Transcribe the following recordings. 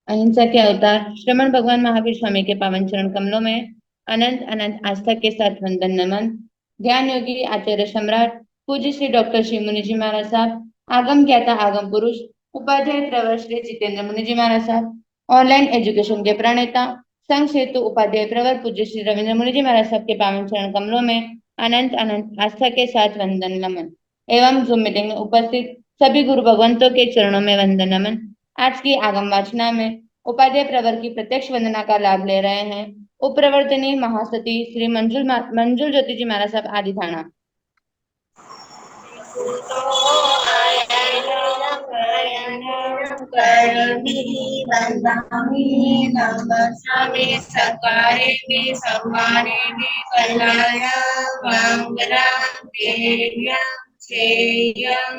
अहिंसा के अवतार श्रमण भगवान महावीर स्वामी के पावन चरण कमलों में अनंत अनंत आस्था के साथ वंदन नमन। ज्ञान योगी आचार्य सम्राट पूज्य श्री डॉक्टर श्री मुनि जी महाराज साहब, आगम ज्ञाता आगम पुरुष उपाध्याय प्रवर श्री जितेंद्र मुनि जी महाराज साहब, ऑनलाइन एजुकेशन के प्रणेता संघ सेतु उपाध्याय प्रवर पूज्य श्री रविंद्र मुनि जी महाराज साहब के पावन चरण कमलों में अनंत अनंत आस्था के साथ वंदन नमन एवं जूम मीटिंग में उपस्थित सभी गुरु भगवंतों के चरणों में वंदन नमन। आज की आगम वाचना में उपाध्याय प्रवर की प्रत्यक्ष वंदना का लाभ ले रहे हैं उपप्रवर्तनी महासती श्री मंजुल ज्योति जी महाराज साहब आदि थाना। नमस्यामि सकारेमि सम्मानेमि वरदानं मंगलं देव्यं सेव्यं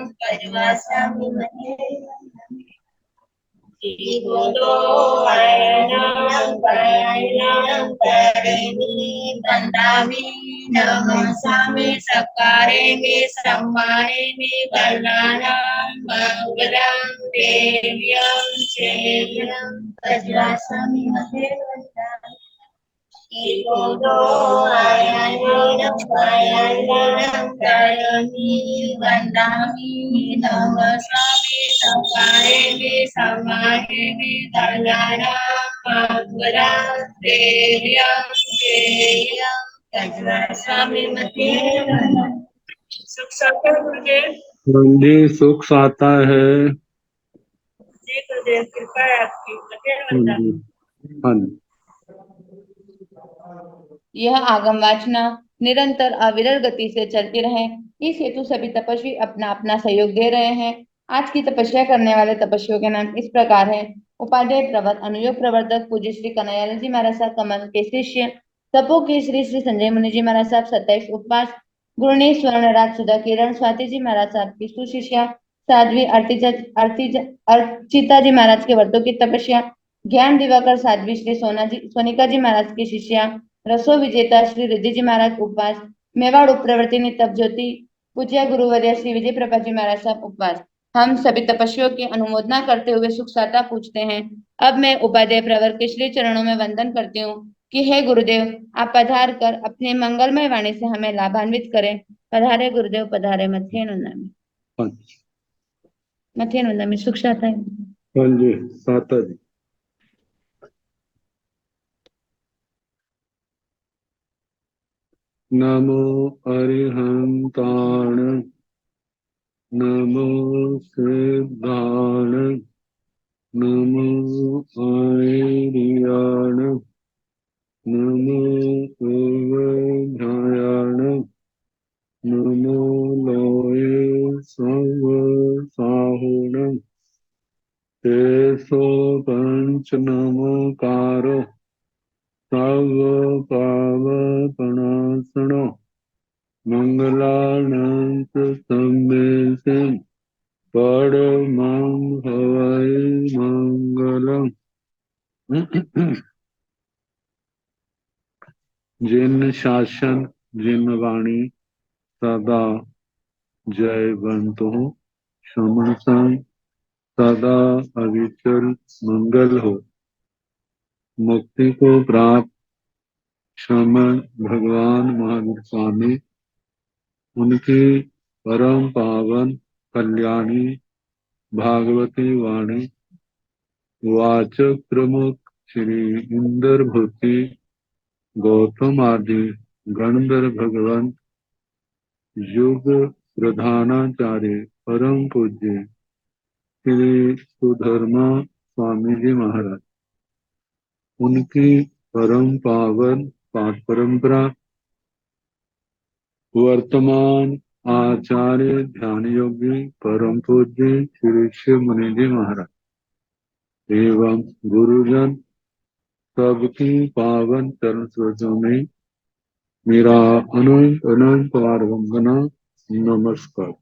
पद्मासनि करोमि वन्दामि नमस्यामि सकारेमि सम्मानेमि वरदानं मंगलं देव्यं सेव्यं पद्मासनि सुख सकल गुरुदेव। जी सुख साता है जी गुरुदेव, कृपा है आपकी। हाँ जी। यह आगम वाचना निरंतर अविरल गति से चलती रहे, इस हेतु सभी तपस्वी अपना अपना सहयोग दे रहे हैं। आज की तपस्या करने वाले तपस्वियों के नाम इस प्रकार है। उपाध्याय प्रवर अनुयोग प्रवर्तक पूज्य श्री कन्हैयालाल जी महाराज साहब कमल के शिष्य तपो के श्री श्री संजय मुनि जी महाराज साहब 27 उपवास, गुरुनी स्वर्ण राज सुधा किरण स्वाति जी महाराज साहब की सुशिष्या साध्वी अर्चिता जी महाराज के व्रतों की तपस्या, ज्ञान दिवाकर साध्वी श्री सोनिका जी महाराज की शिष्या रसो विजेता श्री रिद्धि जी महाराज उपवास, मेवाड़ उपप्रवर्तिनी तप ज्योति पूज्य गुरुवर्य श्री विजय प्रभा जी महाराज साहब उपवास। हम सभी तपस्वियों की अनुमोदना करते हुए सुख साता पूछते हैं। अब मैं उपाध्याय प्रवर के श्री चरणों में वंदन करती हूँ कि हे गुरुदेव, आप पधार कर अपने मंगलमय वाणी से हमें लाभान्वित करें। पधारे गुरुदेव पधारे। मथेन वंदनामि। मथेन वंदनामि। सुख साता है। हाँ जी साता जी। नमो अरिहंताण नमो सिद्धाण नमो आयर्याण नमो पूर्वध्यायाण नमो लोये सर्वसाहुण तेसो पंच नमोकारो सर्व पावपणासनो मंगलानंत सम्मेसन परमं हवै मंगलम्। जिन शासन जिन वाणी सदा जयवंत हो, श्रमण संग सदा अविचल मंगल हो। मुक्ति को प्राप्त श्रमण भगवान महावीर स्वामी, उनकी परम पावन कल्याणी भागवती वाणी वाचक प्रमुख श्री इंद्र भूति गौतम आदि गणधर भगवान युग प्रधानाचार्य परम पूज्य श्री सुधर्मा स्वामी जी महाराज, उनकी परम पावन पाठ परंपरा वर्तमान आचार्य ध्यान योगी परम पूज्य श्री शिव मुनि जी महाराज एवं गुरुजन सबकी पावन चरण स्रोतों में मेरा अनंत अनंत बार वंदना नमस्कार।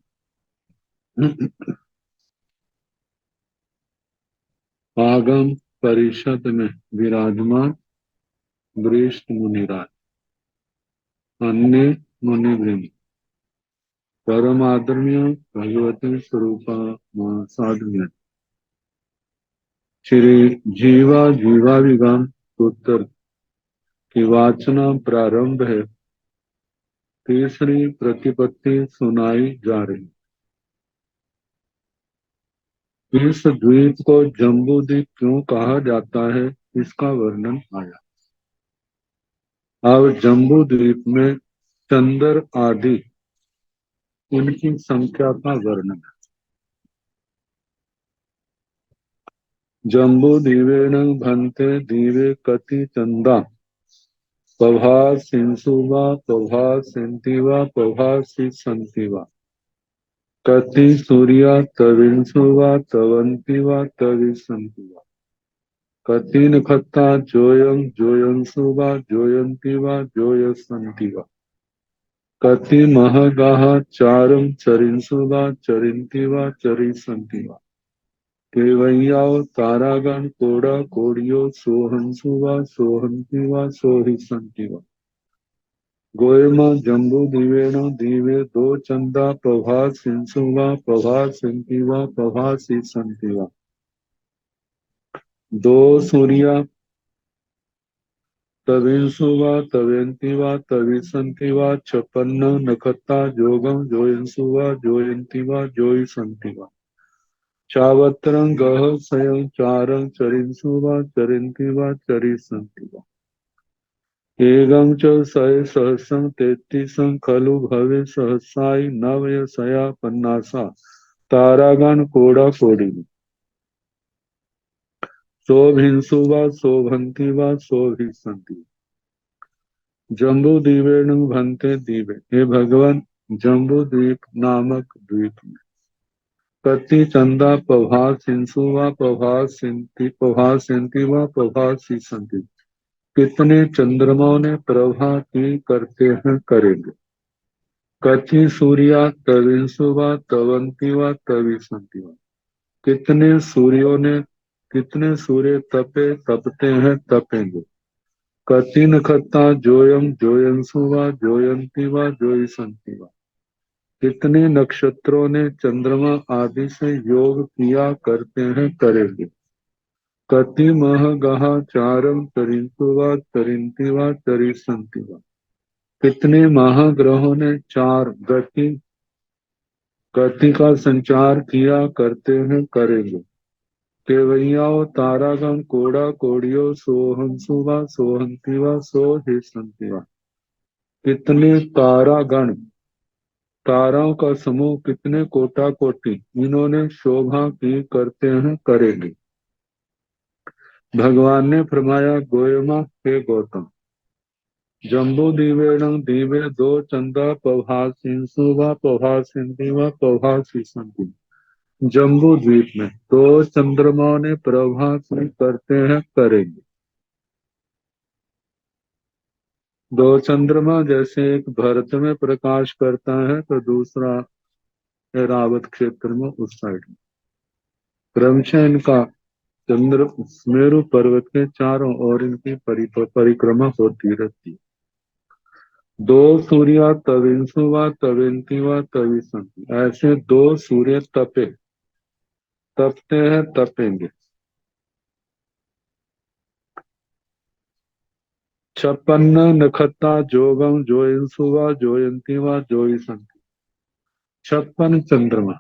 आगम परिषद में विराजमान वरिष्ठ मुनिराज, अन्य मुनिवृंद, परम आदरणीय भगवती स्वरूपा मां साधुगण, जीवा जीवाभिगान उत्तर की वाचना प्रारंभ है। तीसरी प्रतिपत्ति सुनाई जा रही। इस द्वीप को जम्बू द्वीप क्यों कहा जाता है, इसका वर्णन आया। अब जम्बू द्वीप में चंद्र आदि इनकी संख्या का वर्णन है। जम्बू दीवेन भन्ते दीवे कति चंदा पभा सिंसुवा पभा सेंतिवा पभा संतिवा कति सूर्या तविंसुवा तवंतिवा तविसंतिवा कति नखत्ता जोयं जोयंसुवा जोयंतिवा जोयसंतिवा कति महगाः चारं चरिंसुवा चरिंतिवा चरिसंतिवा केवैयाव तारागण कोड़ा कोड़ियो सोहंसुवा सोहंतिवा सोहिसंतिवा गोयमा जम्बू दीवेण दीवे दो चंदा प्रभा सिंसुवा प्रभा सिंतिवा प्रभा संतिवा दो सूर्या तविंसुवा तवेंतिवा तविसंतिवा छपन्न नखत्ता जोगम जोयंसुवा जोयंतिवा जोयसंतिवा चावत्रं गह सयं चारं चरिंसुवा चरिंतिवा चरिसंतिवा एगं च सय सहस्रं तेत्तीसं खलु भवे सहस्राय नवय सया पन्नासा तारागण कोड़ा कोड़ी शोभिंसुवा शोभंतिवा शोभिसंति जम्बू द्वीपेण भन्ते द्वीपे, हे भगवान जम्बू द्वीप नामक द्वीप में कति चंदा प्रभा सिंसुवा प्रभा सिंति प्रभा सिंतिवा प्रभा संति कितने चंद्रमाओं ने प्रभा की करते हैं करेंगे। कति सूर्या तविंसुवा तवंतिवा तविसंतिवा कितने सूर्यों ने कितने सूर्य तपे तपते हैं तपेंगे। कति नखत्ता जोयम जोयंसुवा जोयंतिवा जोयसंतिवा कितने नक्षत्रों ने चंद्रमा आदि से योग किया करते हैं करेंगे। कति महगहा चारम चरिंसुवा चरिंतिवा चरिसंतिवा कितने महाग्रहों ने चार गति का संचार किया करते हैं करेंगे। केवैयाओ तारागण कोड़ा कोड़ियो सोहंसुवा सोहंतिवा सोहिसंतिवा कितने तारागण ताराओं का समूह कितने कोटा कोटि इन्होंने शोभा की करते हैं करेंगे। भगवान ने फरमाया गोयमा हे गौतम जम्बू दीवेण दीवे दो चंदा प्रभा सिंसुवा प्रभा सिंधिवा प्रभा संति जम्बू द्वीप में दो चंद्रमाओं ने प्रभा की करते हैं करेंगे। दो चंद्रमा जैसे एक भारत में प्रकाश करता है तो दूसरा रावत क्षेत्र में उस साइड में क्रमशः इनका चंद्र मेरु पर्वत के चारों ओर इनकी परिक्रमा होती रहती है। दो सूर्या तविंसुवा तविंतिवा तविसंति ऐसे दो सूर्य तपते हैं तपेंगे। 56 नखत्ता जोगम जोयंसुवा जोयंतिवा जोयसंति 56 चंद्रमा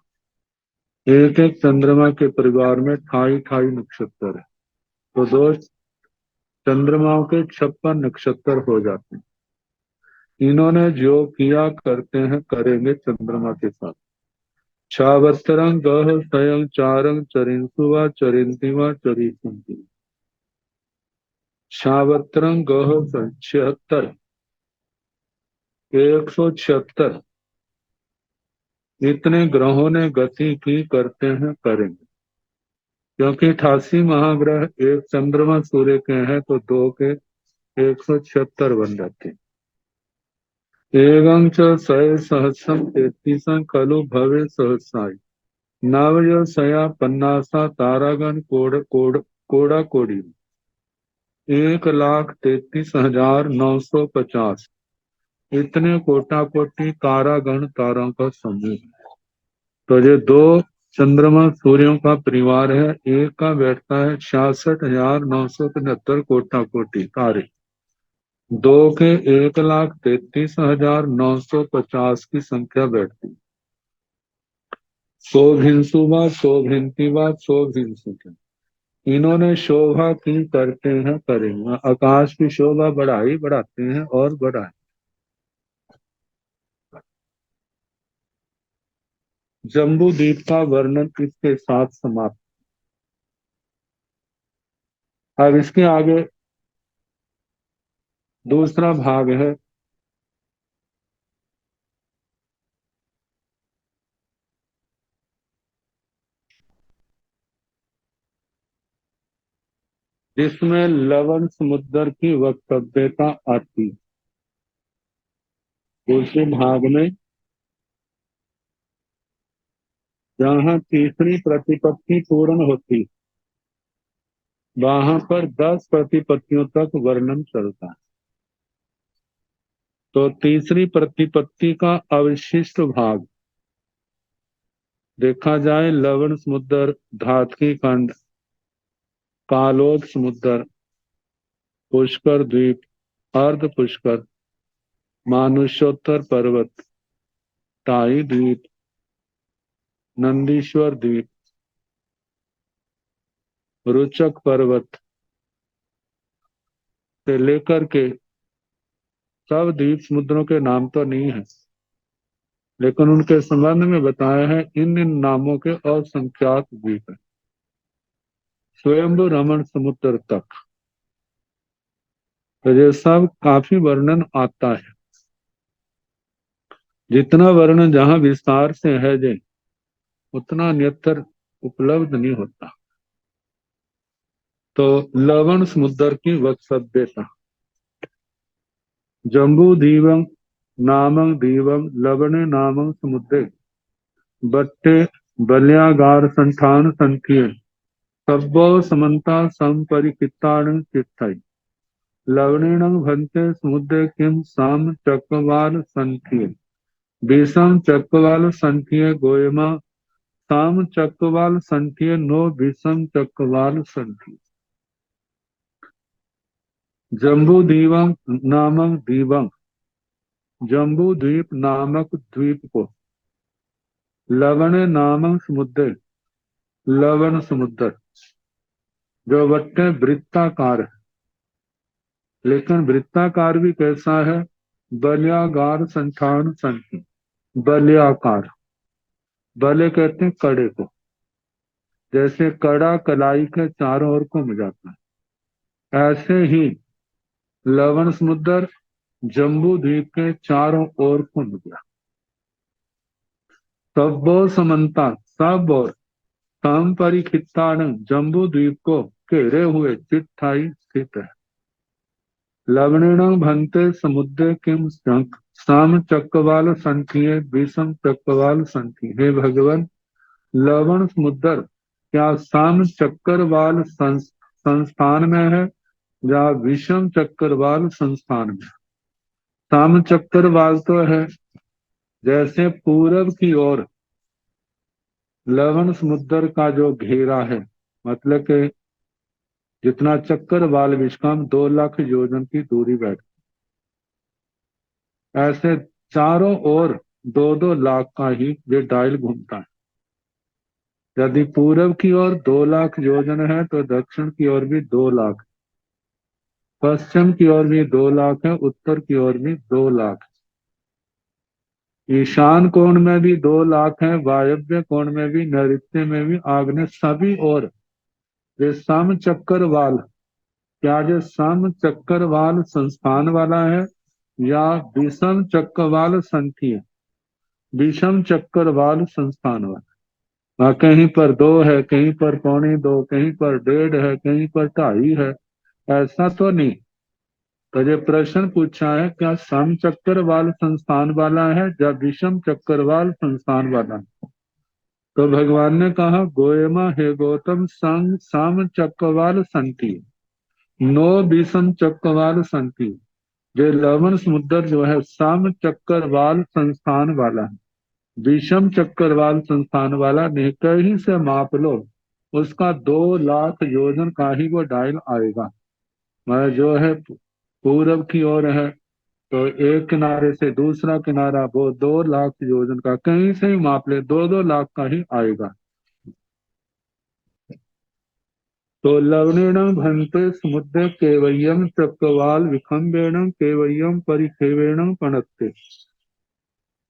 एक एक चंद्रमा के परिवार में 28 नक्षत्र है तो दो चंद्रमाओं के 56 नक्षत्र हो जाते हैं। इन्होंने जो किया करते हैं करेंगे चंद्रमा के साथ। छावत्रं गह सयं चारं चरिंसुवा चरिंतिवा चरिसंति छावत्रं गह 76 176 इतने ग्रहों ने गति की करते हैं करेंगे क्योंकि 88 महाग्रह एक चंद्रमा सूर्य के हैं तो दो के 176 बन जाते हैं। एवं च सय सहस्रम 33 खलु भवे सहस्राय नवय सया पन्नासा तारागण कोड़ा कोड़ी 1,33,950 इतने कोटा कोटि तारागण तारों का समूह। तो ये दो चंद्रमा सूर्यों का परिवार है। एक का बैठता है 66,973 कोटा कोटि तारे। दो के 1,33,950 की संख्या बैठती। शोभिंसुवा शोभिंतिवा शोभिंसुके, इन्होंने शोभा की करते हैं करेंगे। आकाश की शोभा बढ़ाई बढ़ाते हैं और बढ़ाए। जम्बू द्वीप का वर्णन इसके साथ समाप्त। अब इसके आगे दूसरा भाग है। जिसमें लवण समुद्र की वक्तव्यता आती। दूसरे भाग में जहाँ तीसरी प्रतिपत्ति पूर्ण होती, वहां पर 10 प्रतिपत्तियों तक वर्णन चलता है। तो तीसरी प्रतिपत्ति का अवशिष्ट भाग देखा जाए, लवण समुद्र, धातकी खंड, कालोद समुद्र, पुष्कर द्वीप, अर्ध पुष्कर, मानुष्योत्तर पर्वत, टाई द्वीप, नंदीश्वर द्वीप, रुचक पर्वत से लेकर के सब द्वीप समुद्रों के नाम तो नहीं है, लेकिन उनके संबंध में बताया है। इन इन नामों के असंख्यात द्वीप है। स्वयंभू रमण समुद्र तक, तो ये सब काफी वर्णन आता है। जितना वर्णन जहां विस्तार से है जे, उतना अन्यत्र उपलब्ध नहीं होता। तो लवण समुद्र की वक्तव्यता। जम्बू दीवं नामं दीवं लवणे नामं समुद्रे बट्टे बल्यागार संठान संख्ये सब्बो समन्ता संपरिकिताण चित्तै लवणेन भन्ते समुद्रे किम साम चक्रवाल संख्ये विषम चक्रवाल संख्ये गोयमा साम चक्रवाल संख्ये नो विषम चक्रवाल संख्ये। जम्बू दीवं नामक दीवं, जम्बू द्वीप नामक द्वीप को, लवण नामक समुद्र, लवण समुद्र जो वट्टे वृत्ताकार है, लेकिन वृत्ताकार भी कैसा है? बल्यागार संठान संख्या, बल्याकार। बले कहते हैं कड़े को, जैसे कड़ा कलाई के चारों ओर घूम जाता है, ऐसे ही लवण समुद्र जम्बू द्वीप के चारों ओर घूम गया। सब्बो समन्ता, सब और सम परिखितान, जम्बू द्वीप को घेरे हुए चिट्ठाई स्थित है। लवणेन भन्ते समुद्र किम साम चक्रवाल संख्ये विषम चक्रवाल संख्ये। हे भगवान, लवण समुद्र क्या साम चक्रवाल संस्थान में है या विषम चक्रवाल संस्थान में? साम चक्रवाल तो है, जैसे पूरब की ओर लवण समुद्र का जो घेरा है, मतलब कि जितना चक्रवाल विश्राम 2 लाख योजन की दूरी बैठ, ऐसे चारों ओर 2-2 लाख का ही ये डायल घूमता है। यदि पूरब की ओर 2 लाख योजन है तो दक्षिण की ओर भी 2 लाख, पश्चिम की ओर भी 2 लाख है, उत्तर की ओर भी 2 लाख, ईशान कोण में भी 2 लाख है, वायव्य कोण में भी, नैऋत्य में भी, आग्नेय, सभी और ये सम चक्रवाल, क्या ये सम चक्रवाल संस्थान वाला है या विषम चक्रवाल संख्या, विषम चक्रवाल संस्थान वाला? कहीं पर 2 है, कहीं पर 1.25, कहीं पर 1.5 है, कहीं पर 2.5 है, ऐसा तो नहीं। तो ये प्रश्न पूछा है, क्या सम चक्रवाल संस्थान वाला है या विषम चक्रवाल संस्थान वाला? तो भगवान ने कहा, गोयमा हे गौतम संग सम चक्रवाल संति, नो विषम चक्रवाल संति। जो लवण समुद्र जो है सम चक्रवाल संस्थान वाला है, विषम चक्रवाल संस्थान वाला निकट ही से माप लो, उसका 2 लाख योजन का ही वो डायल आएगा। मैं जो है पूरब की ओर है, तो एक किनारे से दूसरा किनारा वो 2 लाख योजन का, कहीं से ही माप ले 2-2 लाख का ही आएगा। तो लवणेन भंते समुद्र केवयम चक्रवाल विखंबेण केवयम परिखेवेण पणत्ते।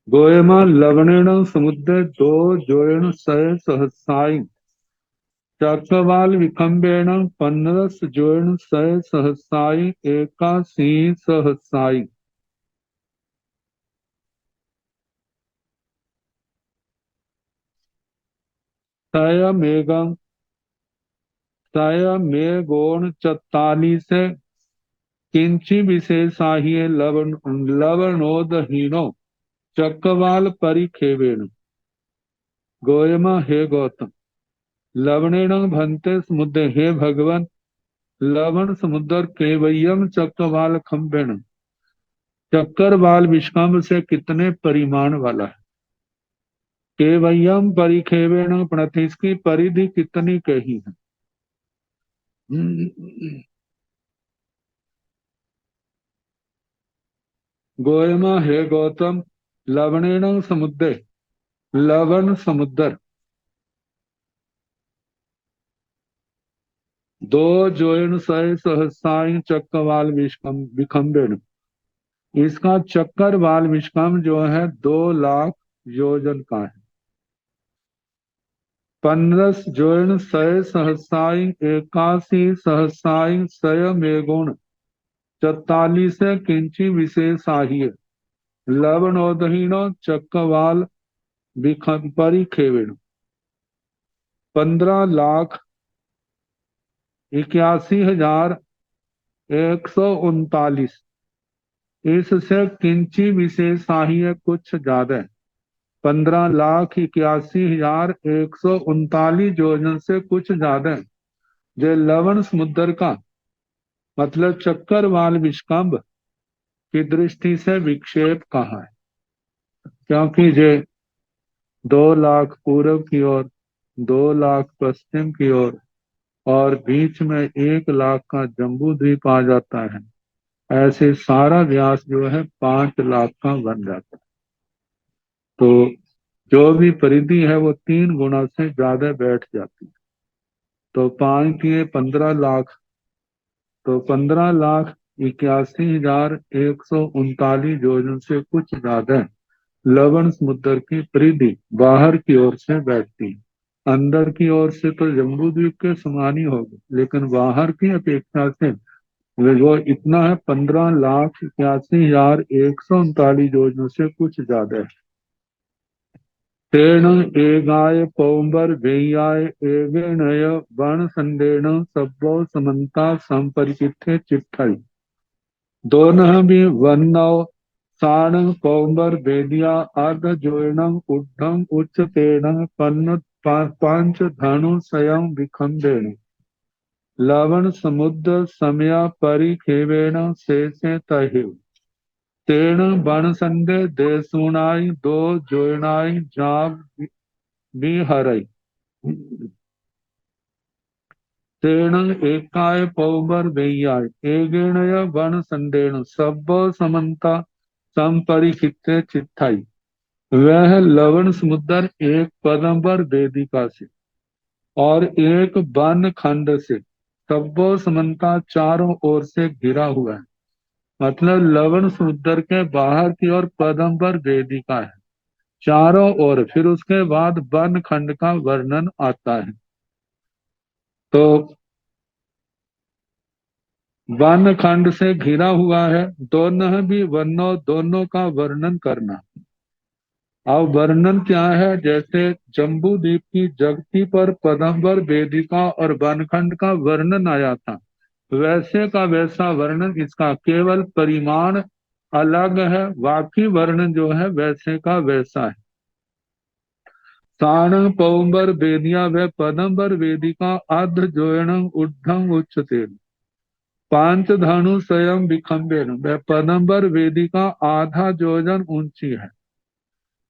गोयमा लवणेन समुद्र दो जोयण सय सहसाई चक्रवाल विखंबेण 15 जोयण सय सहसाई एकासी सहसाई। सय मेघम सय मेघोण 44 किंची विशेषाहिए लवणोदहीनो चक्रवाल परिखेवेण। गोयमा हे गौतम, लवणेन भंते समुद्र, हे भगवान लवण समुद्र केवयम चक्रवाल खंबेण, चक्रवाल विष्कंभ से कितने परिमाण वाला है। केवयम परिखेवेण प्रणति, इसकी परिधि कितनी कही है। गोयमा हे गौतम, लवणेन समुद्र, लवण समुद्र दो जोयन सय सहसाई चक्रवाल विखंबेण, इसका चक्रवाल विष्कंभ जो है 2 लाख योजन का है। 15 जोयन सय सहसाई एकासी सहसाई सय मेगुण 44 किंची विशेषाहिय लवणोदहीनो चक्रवाल परिखेवेण। 15,81,139, इससे किंची विशेषाहिय कुछ ज्यादा, 15,81,139 योजन से कुछ ज्यादा जो लवण समुद्र का मतलब चक्रवाल विष्कंभ की दृष्टि से विक्षेप कहा है, क्योंकि ये 2 लाख पूर्व की ओर, 2 लाख पश्चिम की ओर और बीच में 1 लाख का जम्बू द्वीप आ जाता है। ऐसे सारा व्यास जो है 5 लाख का बन जाता है। तो जो भी परिधि है वो 3 गुना से ज्यादा बैठ जाती है। तो 5 किए 15 लाख, तो 15,81,139 योजन से कुछ ज्यादा लवण समुद्र की परिधि बाहर की ओर से बैठती है। अंदर की ओर से तो जम्बू द्वीप के समान ही होगी, लेकिन बाहर की अपेक्षा से वो इतना है, 15,81,139 योजन से कुछ ज्यादा है। तेण एगाय पौंबर वेयाय एगेणय वर्ण संडेण सब्बो समन्ता संपरिचित्ते चिट्ठई। दोनों भी वन्नव साण पौंबर वेदिया अर्ध जोयणं उद्धम उच्चतेन पन्न पंच धनु स्वयं विखंडेण लवण समुद्र समया परिखेवेण शेषे तहिव। तेण बन संडे देशुणाई दो जोयणाई जाग बिहरई। तेण एकाय पौबर वेयाय एगेणय वन संडेण सब समन्ता संपरिचित्ते चित्थाई। वह लवण समुद्र एक पदंबर वेदिका से और एक वन खंड से सब्बो समन्ता चारों ओर से घिरा हुआ है। मतलब लवण समुद्र के बाहर की ओर पदंबर वेदिका है चारों ओर, फिर उसके बाद वन खंड का वर्णन आता है। तो वन खंड से घिरा हुआ है, दोनों भी वनों दोनों का वर्णन करना। अब वर्णन क्या है, जैसे जम्बू द्वीप की जगती पर पदंबर वेदिका और वनखंड का वर्णन आया था, वैसे का वैसा वर्णन इसका, केवल परिमाण अलग है, बाकी वर्णन जो है वैसे का वैसा है। साणं पौंबर वेदिया व पदंबर वेदिका आद्र जोयणं ऊर्ध्वं उच्चते। पांच धनु स्वयं विखंबेन, वह पदंबर वेदिका आधा जोजन ऊंची है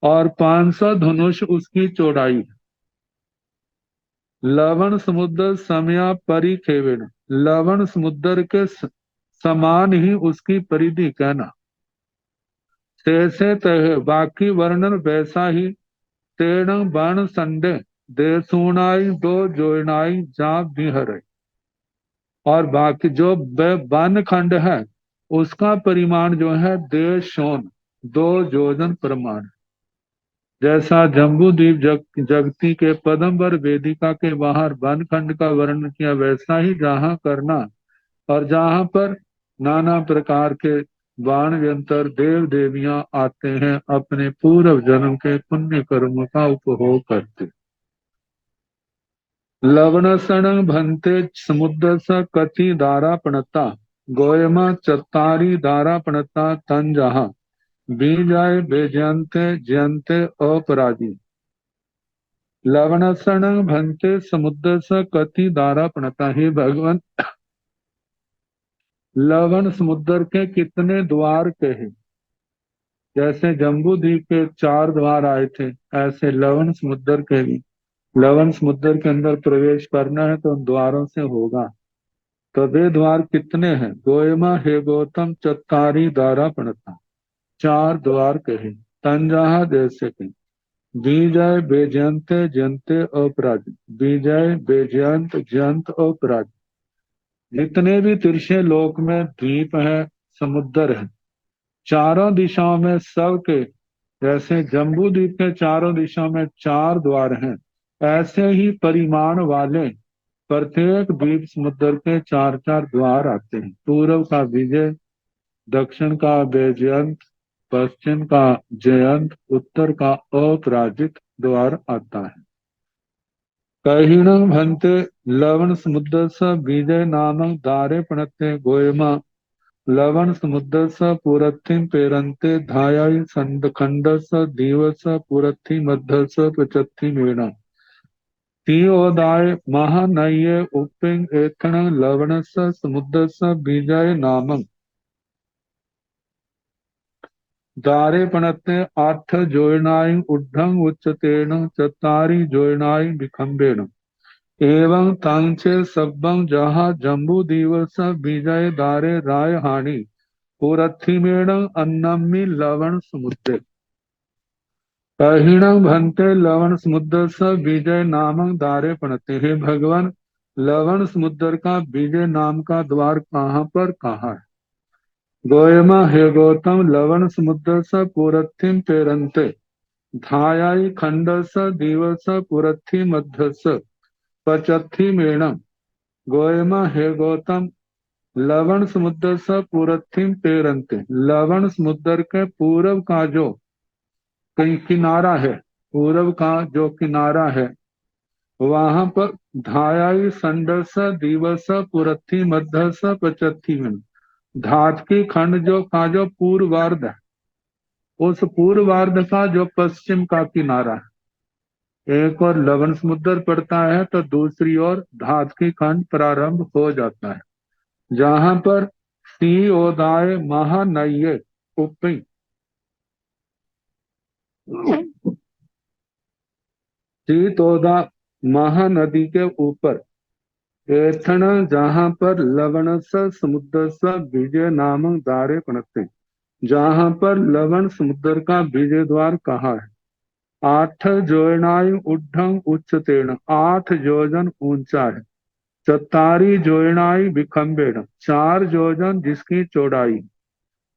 और 500 धनुष उसकी चौड़ाई। लवण समुद्र समया परिखेवेण, लवण समुद्र के समान ही उसकी परिधि कहना। तैसे तह बाकी वर्णन वैसा ही। तेण बण संडे देसुणाई दो जोनाई जा बिहर। और बाकी जो वन खंड है उसका परिमाण जो है देशोन 2 योजन प्रमाण। जैसा जम्बू द्वीप जगती के पदम्बर वेदिका के बाहर वन खंड का वर्णन किया, वैसा ही जहाँ करना और जहाँ पर नाना प्रकार के बाण यंत्र देव देवियां आते हैं अपने पूर्व जन्म के पुण्य कर्म का उपभोग करते। लवणसण भन्ते समुद्र स कति दारा पणता, गोयमा चतारी दारा पणता तन जहा बीजाय बेजयंते जयंते अपराजी। लवणसण भन्ते समुद्र स कति दारा पणता, हे भगवान लवण समुद्र के कितने द्वार कहे। जैसे जम्बू द्वीप के 4 द्वार आए थे, ऐसे लवण समुद्र के भी। लवण समुद्र के अंदर प्रवेश करना है तो उन द्वारों से होगा। तो वे द्वार कितने हैं? गोयमा हे गौतम चतारी दारा पणता, 4 द्वार कहे। तंजाहा जैसे के बीजय बेजयंते जयंते अपराधी, बीजय बेजयंत जयंत अपराधी। जितने भी तिरछे लोक में द्वीप है, समुद्र है, चारों दिशाओं में सबके, जैसे जम्बू द्वीप के चारों दिशाओं में 4 द्वार हैं, ऐसे ही परिमाण वाले प्रत्येक द्वीप समुद्र के 4-4 द्वार आते हैं। पूर्व का विजय, दक्षिण का बेजयंत, पश्चिम का जयंत, उत्तर का अपराजित द्वार आता है। कहिण भन्ते लवण समुद्र स विजय नामक दारे पणते गोयमा, लवण समुद्र स पुरथिम पेरंते धायाई खंड स दिवस पुरथि मध्य स प्रचथि मेणा। तीओदाय महानये उपिंग एथण लवण स समुद्र स बीजाय नामं दारे पणते 8 जोयनाई उड्ढं उच्चतेन चतारी जोयनाई विखंबेन। एवं तांचे सब्बं जहा जम्बू दिवस बीजय दारे राय हानि पुरथिमेण अन्नमी लवण समुद्र। कहिणं भन्ते लवण समुद्र स विजय नामक दारे पणते, हे भगवान लवण समुद्र का विजय नाम का द्वार कहाँ पर कहाँ है? गोयमा हे गौतम लवण समुद्र स पुरथिम पेरंते धायाई खंड स दिवस पुरथि मध्य स पचथि मेणम। गोयमा हे गौतम लवण समुद्र स पुरथिम पेरंते, लवण समुद्र के पूर्व का जो किनारा है, पूर्व का जो किनारा है वहां पर धायाई संडस दिवस पुरथी मध्य स पचथी में धात की खंड जो पूर्वार्ध है, उस पूर्वार्ध का जो पश्चिम का किनारा है, एक और लवण समुद्र पड़ता है तो दूसरी ओर धात की खंड प्रारंभ हो जाता है। जहां पर सी ओदाय महानये उपी सीतोदा महानदी के ऊपर एथण, जहां पर लवण समुद्र स विजय नामक दारे पणते, जहां पर लवण समुद्र का विजय द्वार कहा है। 8 जोयनाई उड्ढं उच्चतेन, 8 योजन ऊंचा है। चतारी जोयनाई विखंबेन, 4 योजन जिसकी चौड़ाई।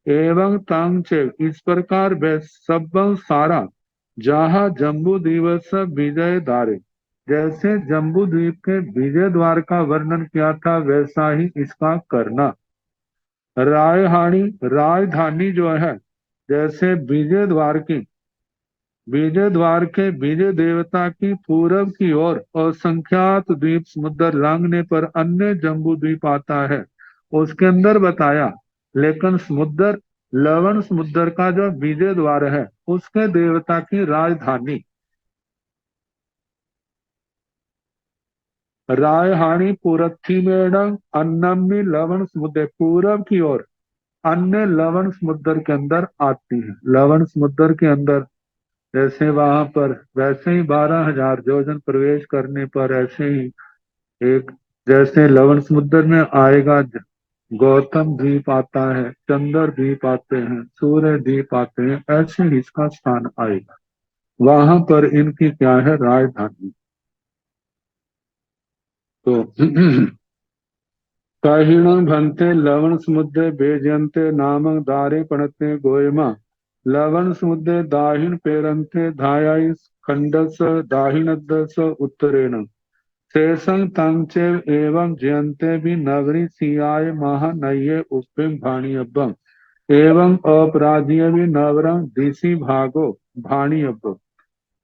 एवं तांचे इस प्रकार वे सब सारा जहा जम्बू दिवस विजय द्वारे, जैसे जम्बू द्वीप के विजय द्वार का वर्णन किया था वैसा ही इसका करना। रायहानी राजधानी जो है, जैसे विजय द्वार के विजय देवता की पूर्व की ओर असंख्यात द्वीप समुद्र लांघने पर अन्य जम्बू द्वीप आता है, उसके अंदर बताया। लेकिन समुद्र लवण समुद्र का जो विजय द्वार है उसके देवता की राजधानी रायहानी पुरथिमेणं अन्नमी लवण समुद्र, पूरब की ओर अन्य लवण समुद्र के अंदर आती है। लवण समुद्र के अंदर जैसे वहां पर वैसे ही 12,000 योजन प्रवेश करने पर ऐसे ही एक, जैसे लवण समुद्र में आएगा, गौतम द्वीप आता है, चंद्र द्वीप आते हैं, सूर्य द्वीप आते हैं, ऐसे ही इसका स्थान आएगा। वहां पर इनकी क्या है, राजधानी। तो काहिणं भन्ते लवण समुद्रे बेजयन्ते नामं दारे पणते गोयमा लवण समुद्रे दाहिन पेरन्ते धायाई खंडस दाहिनदस उत्तरेण शेषं तंचेव एवं जयन्ते भी नगरी सियाय महानये उपिम भाणियब्बम एवं अपराधीय भी नवरं दिशि भागो भाणियब्ब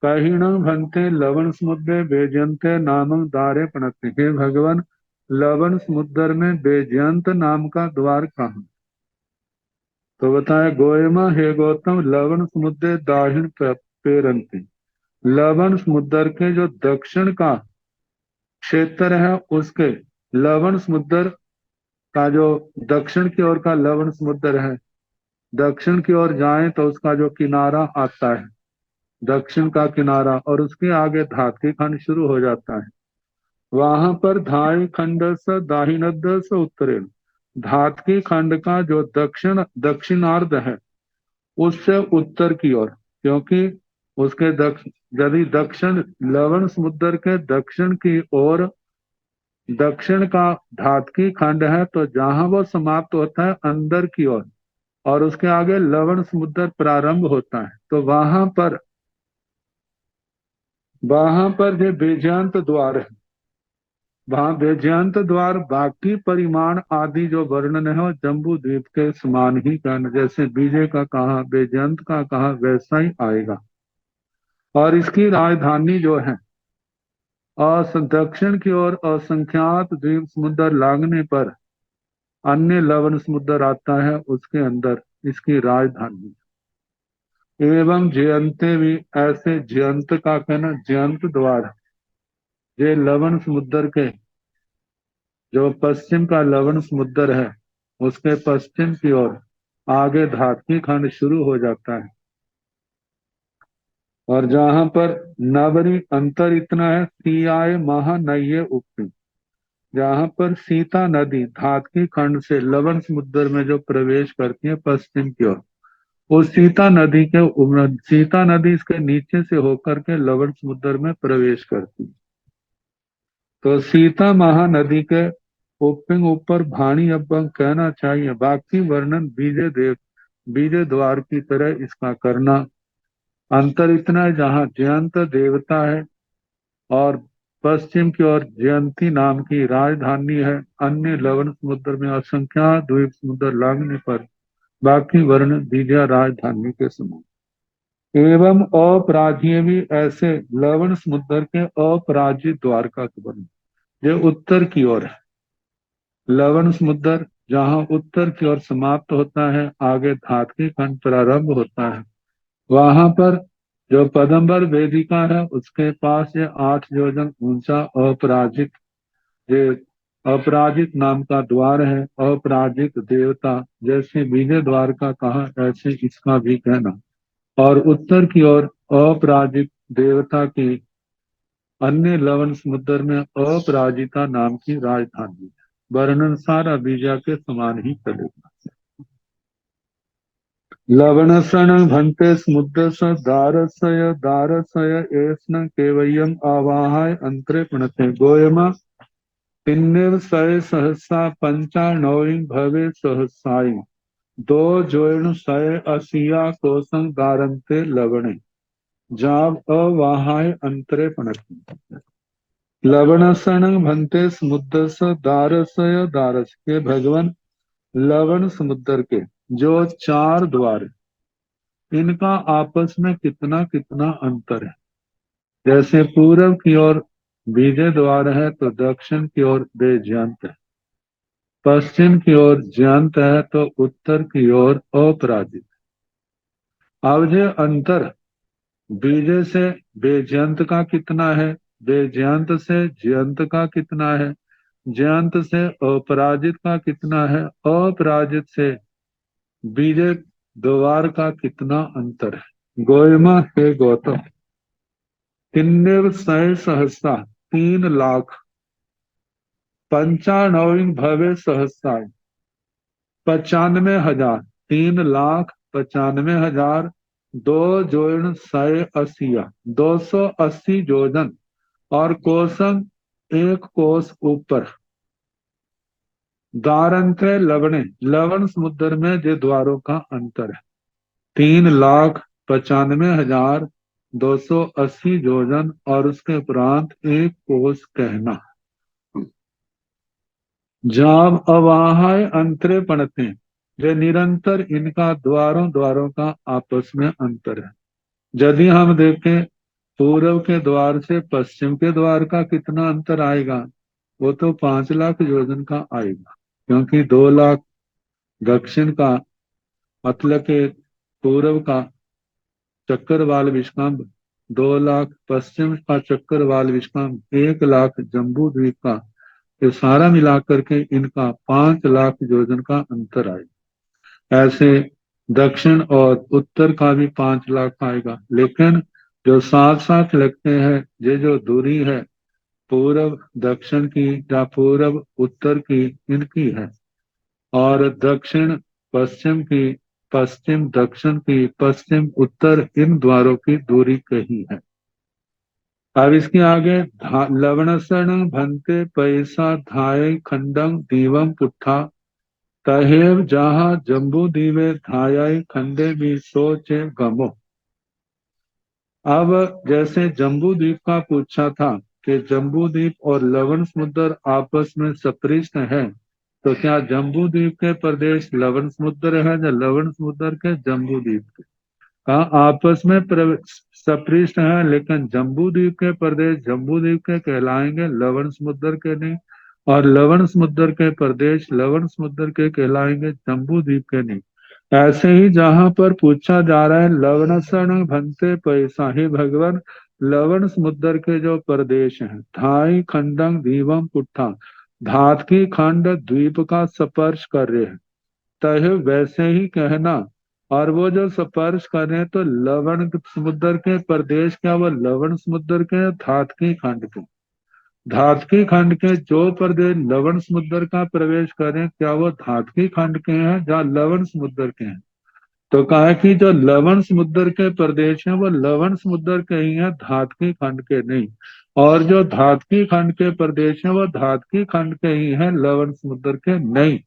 कहिणं भन्ते लवण समुद्रे बेजयन्ते नामं दारे पणते। हे भगवान, लवण समुद्र में बेजयंत नाम का द्वार कहाँ? तो बताया गोयमा, हे गौतम, लवण समुद्र दाहिण पेरंती, लवण समुद्र के जो दक्षिण का क्षेत्र है उसके, लवण समुद्र का जो दक्षिण की ओर का लवण समुद्र है, दक्षिण की ओर जाएं तो उसका जो किनारा आता है, दक्षिण का किनारा, और उसके आगे धातु खंड शुरू हो जाता है। वहां पर धाई खंडस दाहिनदस उत्तरेण, धातकी खंड का जो दक्षिणार्ध है उससे उत्तर की ओर, क्योंकि उसके यदि दक्षिण लवण समुद्र के दक्षिण की ओर दक्षिण का धातकी खंड है तो जहां वो समाप्त होता है अंदर की ओर, और उसके आगे लवण समुद्र प्रारंभ होता है, तो वहां पर जो बेजांत द्वार है, वहां बेजयंत द्वार बाकी परिमाण आदि जो वर्णन है वो जम्बू द्वीप के समान ही कहना, जैसे बीजे का कहा बेजयंत का कहा वैसा ही आएगा। और इसकी राजधानी जो है, दक्षिण की ओर असंख्यात द्वीप समुद्र लागने पर अन्य लवण समुद्र आता है, उसके अंदर इसकी राजधानी। एवं जयंते भी, ऐसे जयंत का कहना, जयंत द्वार ये लवण समुद्र के, जो पश्चिम का लवण समुद्र है उसके पश्चिम की ओर आगे धातु खंड शुरू हो जाता है, और जहां पर नवरी अंतर इतना है, सियाय महानये उपी, जहां पर सीता नदी धातु खंड से लवण समुद्र में जो प्रवेश करती है पश्चिम की ओर, वो सीता नदी इसके नीचे से होकर के लवण समुद्र में प्रवेश करती है। तो सीता महानदी के ओपिंग ऊपर भाणी अब्बंग कहना चाहिए, बाकी वर्णन बीजे द्वार की तरह इसका करना। अंतर इतना है, जहाँ जयंत देवता है और पश्चिम की ओर जयंती नाम की राजधानी है, अन्य लवण समुद्र में असंख्यात द्वीप समुद्र लागने पर बाकी वर्ण बीजा राजधानी के समान। एवं अपराज्य भी, ऐसे लवण समुद्र के अपराज्य द्वार का वर्ण, ये उत्तर की ओर है। लवण समुद्र जहां उत्तर की ओर समाप्त होता है, आगे धातु खंड प्रारंभ होता है, वहां पर जो पदम्बर वेदिका है उसके पास ये 8 योजन ऊंचा अपराजित, ये अपराजित नाम का द्वार है। अपराजित देवता, जैसे विजय द्वार का कहा ऐसे इसका भी कहना। और उत्तर की ओर अपराजित देवता की अन्य लवण समुद्र में अपराजिता नाम की राजधानी है। वर्णन सारा बीजा के समान ही चलेगा। लवणसण भन्ते समुद्र स दारसय एष्ण केवयम आवाहाय अंतरे प्रणते गोयमा तिन्निव सय सहसा पंचाणौं भवे सहसाई दो जोण सय असिया कोसं दारंते लवणे जाव अवाहाय अंतरे प्रणते। लवणसण भन्ते समुद्र स दारसय दारस के भगवान, लवण समुद्र के जो 4 द्वार, इनका आपस में कितना कितना अंतर है। जैसे पूर्व की ओर विजय द्वार है तो दक्षिण की ओर बेजयंत है, पश्चिम की ओर जयंत है तो उत्तर की ओर अपराजित। अब जो अंतर विजय से बेजयंत का कितना है, बेजयंत से जयंत का कितना है, जयंत से अपराजित का कितना है, अपराजित से विजय द्वार का कितना अंतर है। गोयमा हे गौतम, किन्नेव सय सहस्ता, 3,00,000, पंचानौं भवे सहस्राय, 95,000, 3,95,000, 2 जोड़ 180, 280 जोजन, और कोसम 1 कोस ऊपर। दारंत्र लवणे, लवण समुद्र में जो द्वारों का अंतर है। 3,95,000, 280 जोजन, और उसके उपरांत 1 कोस कहना। जाब अवाहाय अंतरे पणते, जो निरंतर इनका द्वारों द्वारों का आपस में अंतर है। यदि हम देखें पूर्व के द्वार से पश्चिम के द्वार का कितना अंतर आएगा, वो तो 5 लाख योजन का आएगा, क्योंकि 2 लाख दक्षिण का, मतलब के पूर्व का चक्रवाल विश्राम, 2 लाख पश्चिम का चक्रवाल विश्राम, 1 लाख जम्बू द्वीप का, ये सारा मिलाकर के इनका 5 लाख योजन का अंतर आएगा। ऐसे दक्षिण और उत्तर का भी 5 लाख आएगा, लेकिन जो साथ साथ लगते हैं, ये जो दूरी है पूर्व दक्षिण की या पूर्व उत्तर की, इनकी है, और दक्षिण पश्चिम की, पश्चिम दक्षिण की, पश्चिम उत्तर, इन द्वारों की दूरी कही है। अब इसके आगे लवणसण भंते पैसा धाय खंडंग दीवम पुट्ठा, तहेव जहा जम्बू दीवे धाय खंडे भी सोचे गमो। अब जैसे जम्बू द्वीप का पूछा था कि जम्बू द्वीप और लवण समुद्र आपस में सपृष्ठ है, तो क्या जम्बू द्वीप के प्रदेश लवण समुद्र है या लवण समुद्र के जम्बू द्वीप के? कहा आपस में सपृष्ठ है, लेकिन जम्बू द्वीप के प्रदेश जम्बू द्वीप के कहलाएंगे, लवण समुद्र के नहीं, और लवण समुद्र के प्रदेश लवण समुद्र के कहलाएंगे, जम्बू द्वीप के नहीं। ऐसे ही जहां पर पूछा जा रहा है लवणसण भंते पैसा, ही भगवान लवण समुद्र के जो प्रदेश हैं, धाई खंडंग दीवम पुट्ठा, धात की खंड द्वीप का स्पर्श कर रहे हैं, तह वैसे ही कहना। और वो जो स्पर्श कर रहे हैं, तो लवण समुद्र के प्रदेश क्या वो लवण समुद्र के, धात की खंड के, धातकी खंड के जो प्रदेश लवण समुद्र का प्रवेश करें, क्या वो धातकी खंड के हैं या लवण समुद्र के हैं? तो कहा कि जो लवण समुद्र के प्रदेश हैं वो लवण समुद्र के ही हैं, धातकी खंड के नहीं, और जो धातकी खंड के प्रदेश हैं वो धातकी खंड के ही हैं, लवण समुद्र के नहीं।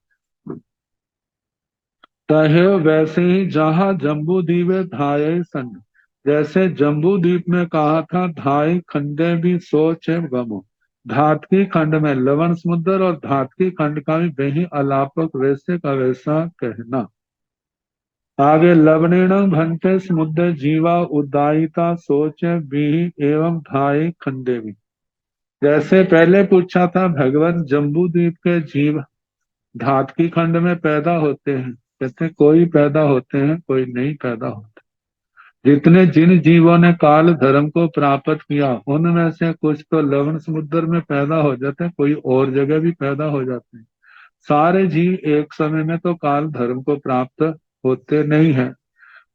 तहे वैसे ही जहां जम्बू द्वीपे धाये सन, जैसे जम्बू द्वीप में कहा था धाई खंडे भी सोच है गमो, धातकी खंड में लवण समुद्र और धातकी खंड का भी वही अलापक वैसे का वैसा कहना। आगे लवणेण भंते समुद्र जीवा उदायिता सोच भी एवं धाई खंडे भी। जैसे पहले पूछा था भगवान जम्बू द्वीप के जीव धातकी खंड में पैदा होते हैं, कहते कोई पैदा होते हैं, कोई नहीं पैदा होते। जितने जिन जीवों ने काल धर्म को प्राप्त किया, उनमें से कुछ तो लवण समुद्र में पैदा हो जाते हैं, कोई और जगह भी पैदा हो जाते हैं। सारे जीव एक समय में तो काल धर्म को प्राप्त होते नहीं है।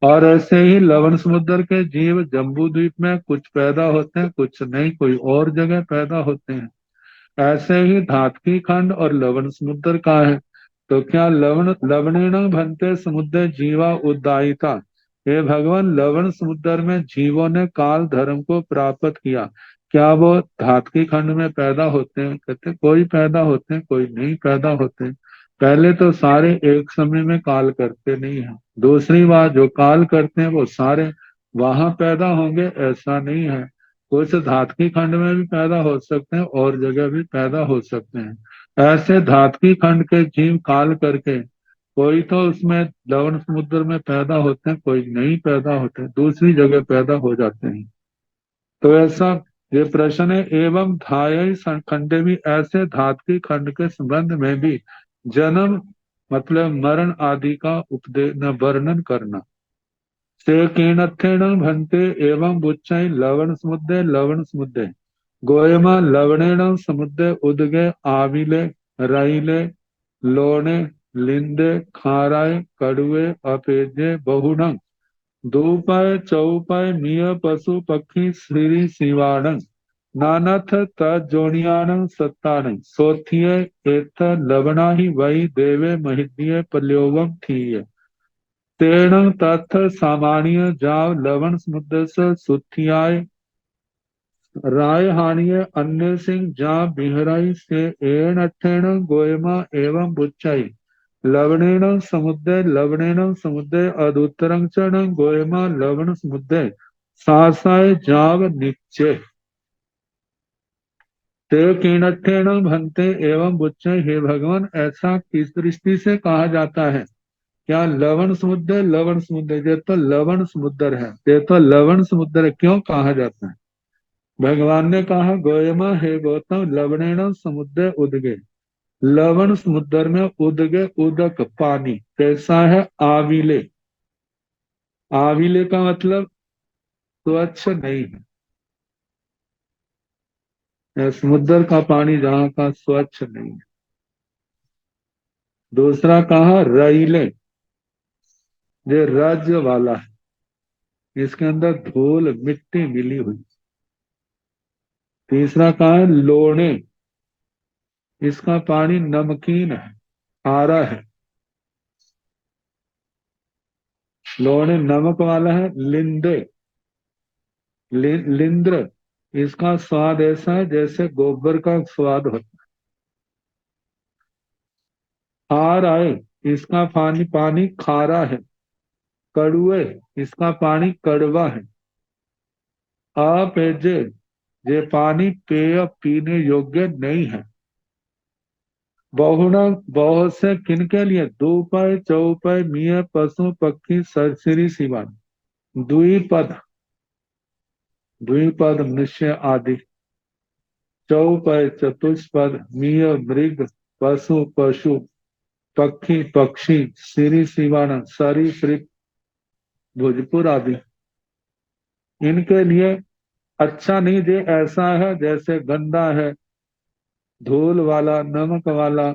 और ऐसे ही लवण समुद्र के जीव जम्बू द्वीप में कुछ पैदा होते हैं, कुछ नहीं, कोई और जगह पैदा होते हैं। ऐसे ही धातकी खंड और लवण समुद्र का है। तो क्या लवणेन भंते समुद्र जीवा उदायिता, हे भगवान लवण समुद्र में जीवों ने काल धर्म को प्राप्त किया, क्या वो धातकी खंड में पैदा होते हैं? कहते कोई पैदा होते हैं, कोई नहीं पैदा होते। पहले तो सारे एक समय में काल करते नहीं है। दूसरी बात, जो काल करते हैं वो सारे वहां पैदा होंगे ऐसा नहीं है। कुछ धातकी खंड में भी पैदा हो सकते हैं और जगह भी पैदा हो सकते हैं। ऐसे धातकी खंड के जीव काल करके कोई तो उसमें लवण समुद्र में पैदा होते हैं, कोई नहीं पैदा होते, दूसरी जगह पैदा हो जाते हैं। तो ऐसा ये प्रश्न है। एवं धाय खंडे भी, ऐसे धातकी खंड के संबंध में भी जन्म मतलब मरण आदि का उपदेश वर्णन करना। से कीणथेन भंते एवं बुच्चय लवण समुद्र गोयमा लवणेन समुद्र उदगे आविले रईले लोणे लिंदे खाराय कड़ुए अपेजे बहुणं दूपय चौपय मिय पशु पक्षी श्री शिवाणं नानथ तोणियाणं सत्ताणं सोथिय एथ लवणा ही वही देवे महिदीय पल्योवम थीय तेण तथ सामान्य जाव लवण समुद्र सुथियाय राय हानिय अन्य सिंह जा बिहराई से एण अठेण गोयमा एवं बुच्चाई लवणेन समुद्र अदुत्तरंचण गोयमा लवण समुद्र सासाय जाव निच्चे ते कीणठेण भंते एवं बुच्चे। हे भगवान, ऐसा किस दृष्टि से कहा जाता है? क्या लवण समुद्र ये तो लवण समुद्र है, ये तो लवण समुद्र क्यों कहा जाता है? भगवान ने कहा गोयमा हे गौतम लवणेन समुद्र उदगे, लवण समुद्र में उदगे उदक पानी कैसा है? आविले। आविले का मतलब स्वच्छ नहीं है, समुद्र का पानी जहाँ का स्वच्छ नहीं है। दूसरा कहा रईले, ये राज्य वाला है, इसके अंदर धूल मिट्टी मिली हुई। तीसरा कहा है लोणे, इसका पानी नमकीन है, खारा है। लोणे नमक वाला है। लिंदे लिंद्र, इसका स्वाद ऐसा है जैसे गोबर का स्वाद होता है। खार आए, इसका पानी पानी खारा है। कड़ुए, इसका पानी कड़वा है। अपेजे, ये पानी पेय पीने योग्य नहीं है। बहुना, बहुत से किनके लिए? दोपय चौपय मिय पशु पक्षी सरसरी सिवान। द्विपद, द्विपद मनुष्य आदि। चौपय चतुष्पद मिय मृग पशु पशु पक्षी पक्षी सिरी सिवान सरीसृप भोजपुर आदि। इनके लिए अच्छा नहीं, जे ऐसा है जैसे गंदा है, धूल वाला, नमक वाला,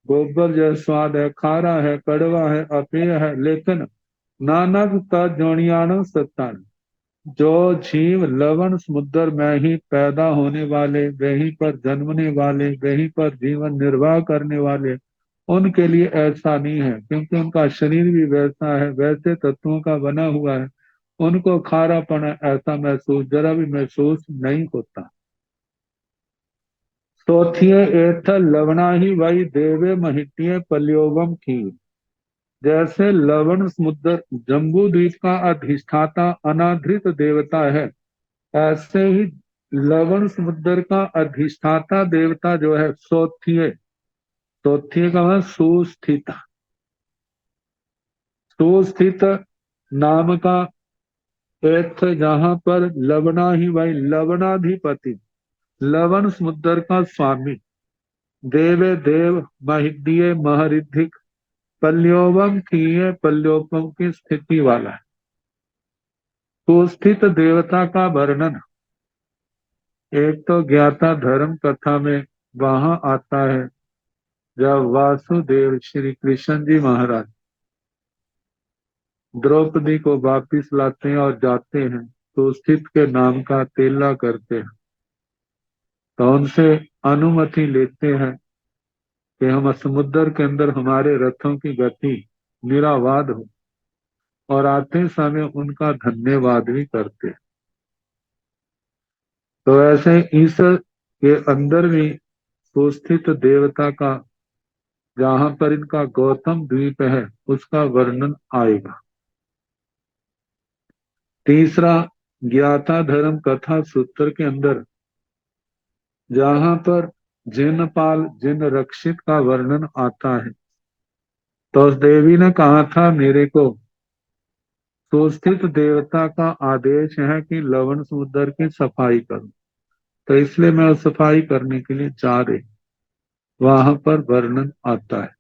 गोबर जैसा स्वाद है, खारा है, कड़वा है, अपेय है। लेकिन नानक तोणियाण सत्तान, जो जीव लवण समुद्र में ही पैदा होने वाले, वहीं पर जन्मने वाले, वहीं पर जीवन निर्वाह करने वाले, उनके लिए ऐसा नहीं है, क्योंकि उनका शरीर भी वैसा है, वैसे तत्वों का बना हुआ है। उनको खारापन ऐसा महसूस जरा भी महसूस नहीं होता। चौथिय एथ लवणा ही वही देवे महितीय पल्योवम की, जैसे लवण समुद्र जम्बू द्वीप का अधिष्ठाता अनाधृत देवता है, ऐसे ही लवण समुद्र का अधिष्ठाता देवता जो है सोथिय, सोथिय का मतलब सुस्थित, सुस्थित नाम का एक, जहां पर लवणा ही वही लवणाधिपति, लवण समुद्र का स्वामी, देवे देव महिदीय महरिधिक पल्योवम की, पल्योपम की स्थिति वाला है। सुस्थित देवता का वर्णन एक तो ज्ञाता धर्म कथा में वहां आता है, जब वासुदेव श्री कृष्ण जी महाराज द्रौपदी को वापिस लाते हैं और जाते हैं, तो स्थित के नाम का तेला करते हैं, तो उनसे अनुमति लेते हैं कि हम समुद्र के अंदर हमारे रथों की गति निरावाद हो, और आते समय उनका धन्यवाद भी करते हैं। तो ऐसे इस के अंदर भी सुस्थित देवता का, जहां पर इनका गौतम द्वीप है, उसका वर्णन आएगा। तीसरा, ज्ञाता धर्म कथा सूत्र के अंदर जहां पर जिनपाल जिन रक्षित का वर्णन आता है, तो उस देवी ने कहा था मेरे को सुस्थित देवता का आदेश है कि लवण समुद्र की सफाई करो, तो इसलिए मैं सफाई करने के लिए जा रही, वहां पर वर्णन आता है।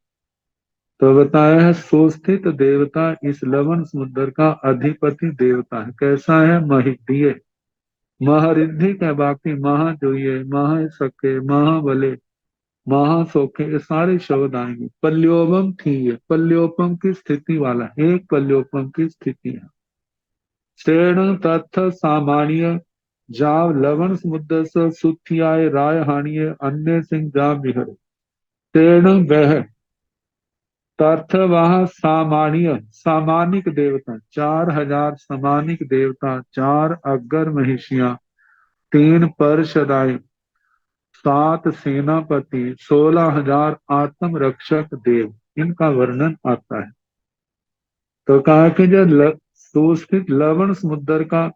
तो बताया है सुस्थित देवता इस लवण समुद्र का अधिपति देवता है। कैसा है? महिदीय, महारिद्धि का, बाकी महा जोइए, महा सके, महाबले, महासोखे, ये सारे शब्द आएंगे। पल्योपम थी, ये पल्योपम की स्थिति वाला, एक पल्योपम की स्थिति है। तेण तथ सामान्य जाव लवण समुद्र से सुथियाय राय हानिय अन्य सिंह जा बिहर। तेण वह तथ वह सामान्य सामानिक देवता 4000 सामानिक देवता, 4 अग्र महिषियां, 3 पार्षदाएं, 7 सेनापति, 16,000 आत्म रक्षक देव, इनका वर्णन आता है। तो कहा कि जो सुस्थित लवण समुद्र का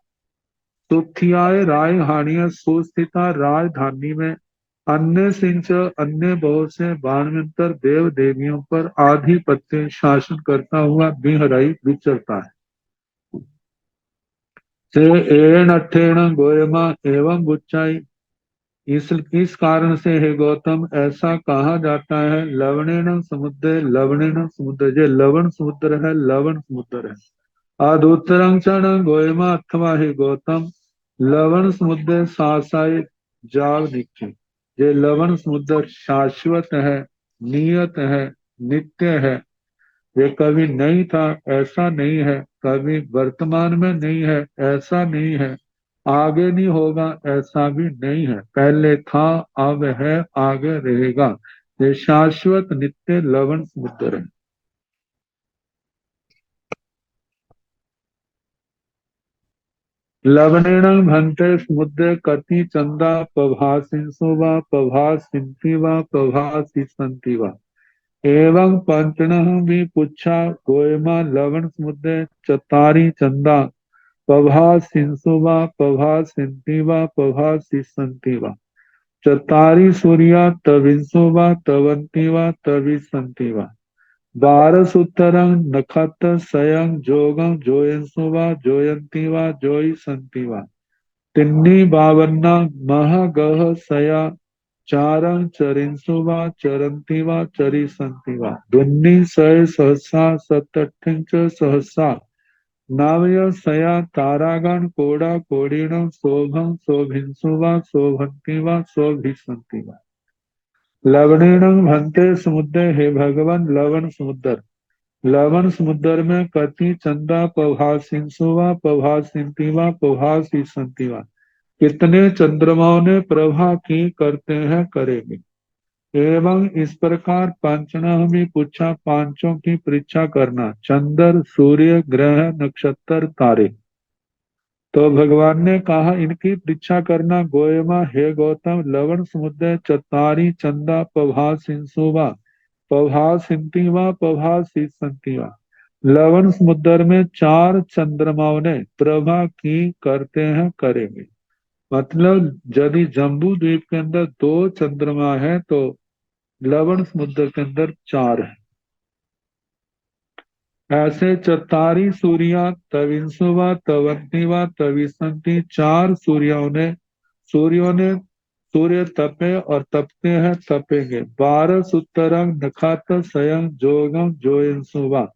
सुथियाय राय हानिय सुस्थिता राजधानी में अन्य सिंच अन्य बहुत से बाणवंतर देव देवियों पर आधिपत्य शासन करता हुआ बिहराई विचरता है। से एण अठेण गोयमा एवं बुच्चाई, इस कारण से हे गौतम ऐसा कहा जाता है लवणेन समुद्र, ये लवण समुद्र है, लवण समुद्र है। आदुत्तरं चरण गोयमा, अथवा हे गौतम लवण समुद्र सासाई जाग नित्य, ये लवण समुद्र शाश्वत है, नियत है, नित्य है। ये कभी नहीं था ऐसा नहीं है, कभी वर्तमान में नहीं है ऐसा नहीं है, आगे नहीं होगा ऐसा भी नहीं है, पहले था अब है आगे रहेगा। ये शाश्वत नित्य लवण समुद्र है। लवणेन भन्ते समुद्रे कति चंदा पभासिंसु वा पभासिन्ति वा पभासिसन्ति वा। एवं पंचणः भी पुच्छा गोयमा लवण समुद्रे चतारी चंदा पभासिंसु वा पभासिन्ति वा पभासिसन्ति वा। चतारी सूर्या तविंसु वा तवन्ति वा तविसन्ति वा। 12 सूत्रं नखत सयं जोगं जोयंसु वा जोयन्ति वा जोयसन्ति वा। तिन्नी बावन्ना महगह सया चारं चरिंसु वा चरन्ति वा चरिसन्ति वा। दुन्नी सय सहसा सतठिंच सहसा नावय सया तारागण कोड़ा कोड़ीण शोभं शोभिंसु वा शोभन्ति वा शोभिसन्ति वा। लवणेन भन्ते समुद्र, हे भगवान लवण समुद्र, लवण समुद्र में कति चंदा पभासिंसु वा पभासिन्ति वा पभासिसन्ति वा। कितने चंद्रमाओं ने प्रभा की करते हैं करेंगे। एवं इस प्रकार पांचना भी पूछा, पांचों की परीक्षा करना, चंद्र सूर्य ग्रह नक्षत्र तारे। तो भगवान ने कहा इनकी परीक्षा करना। गोयमा, हे गौतम लवण समुद्र चतारी चंदा पभासिंसु वा पभासिन्ति वा पभासिसन्ति वा। लवण समुद्र में 4 चंद्रमाओं ने प्रभा की करते हैं करेंगे। मतलब यदि जम्बू द्वीप के अंदर 2 चंद्रमा है तो लवण समुद्र के अंदर 4 है। ऐसे चतारी सूर्या तविंसु वा तवंती वा तविसंती, 4 सूर्यों ने सूर्य तपे और तपते हैं तपेंगे। 12 सुतरंग नखात स्वयं जोगम जोयंसु वा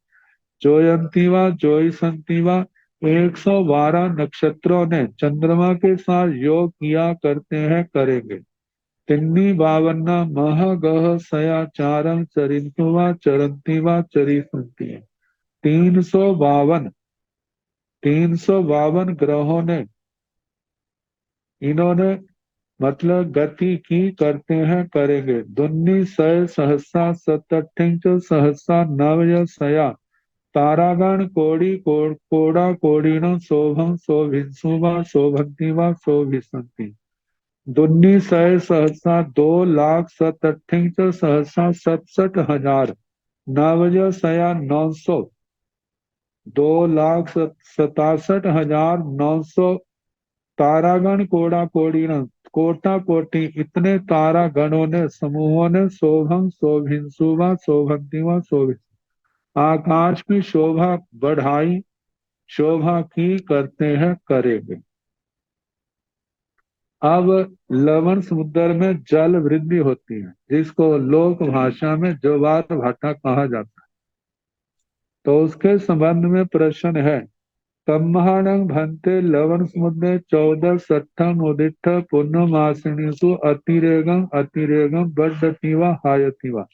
जोयंती वा जोयसंती वा। 112 नक्षत्रों ने चंद्रमा के साथ योग किया करते हैं करेंगे। तिन्नी बावन्ना महगह सया चारं चरिंसु वा चरंती वा चरिसंती। 352 ग्रहों ने इन्होंने मतलब गति की करते हैं करेंगे। दुन्नी सय सहसा सतठिंच सहसा नवय सया तारागण कोड़ी कोड़ा कोड़ीण शोभं शोभिंसु वा शोभन्ति वा शोभिसन्ति। दुन्नी सय सहसा 2,67,000 सहसा 67,000 नवय सया 900 2,67,900 तारागण कोड़ा कोड़ीण कोटा कोटि, इतने तारा गणों ने समूहों ने शोभं शोभिंसु वा शोभन्ति वा शोभित आकाश की शोभा बढ़ाई शोभा की करते हैं करेंगे। अब लवण समुद्र में जल वृद्धि होती है जिसको लोक भाषा में ज्वार भाटा कहा जाता है। तो उसके संबंध में प्रश्न है। कम्महाणं भन्ते लवण समुद्रे 14 सट्ठम उदिठ पूर्णमासिनीसु अतिरेगम अतिरेगम बड्डति वा हायति वा।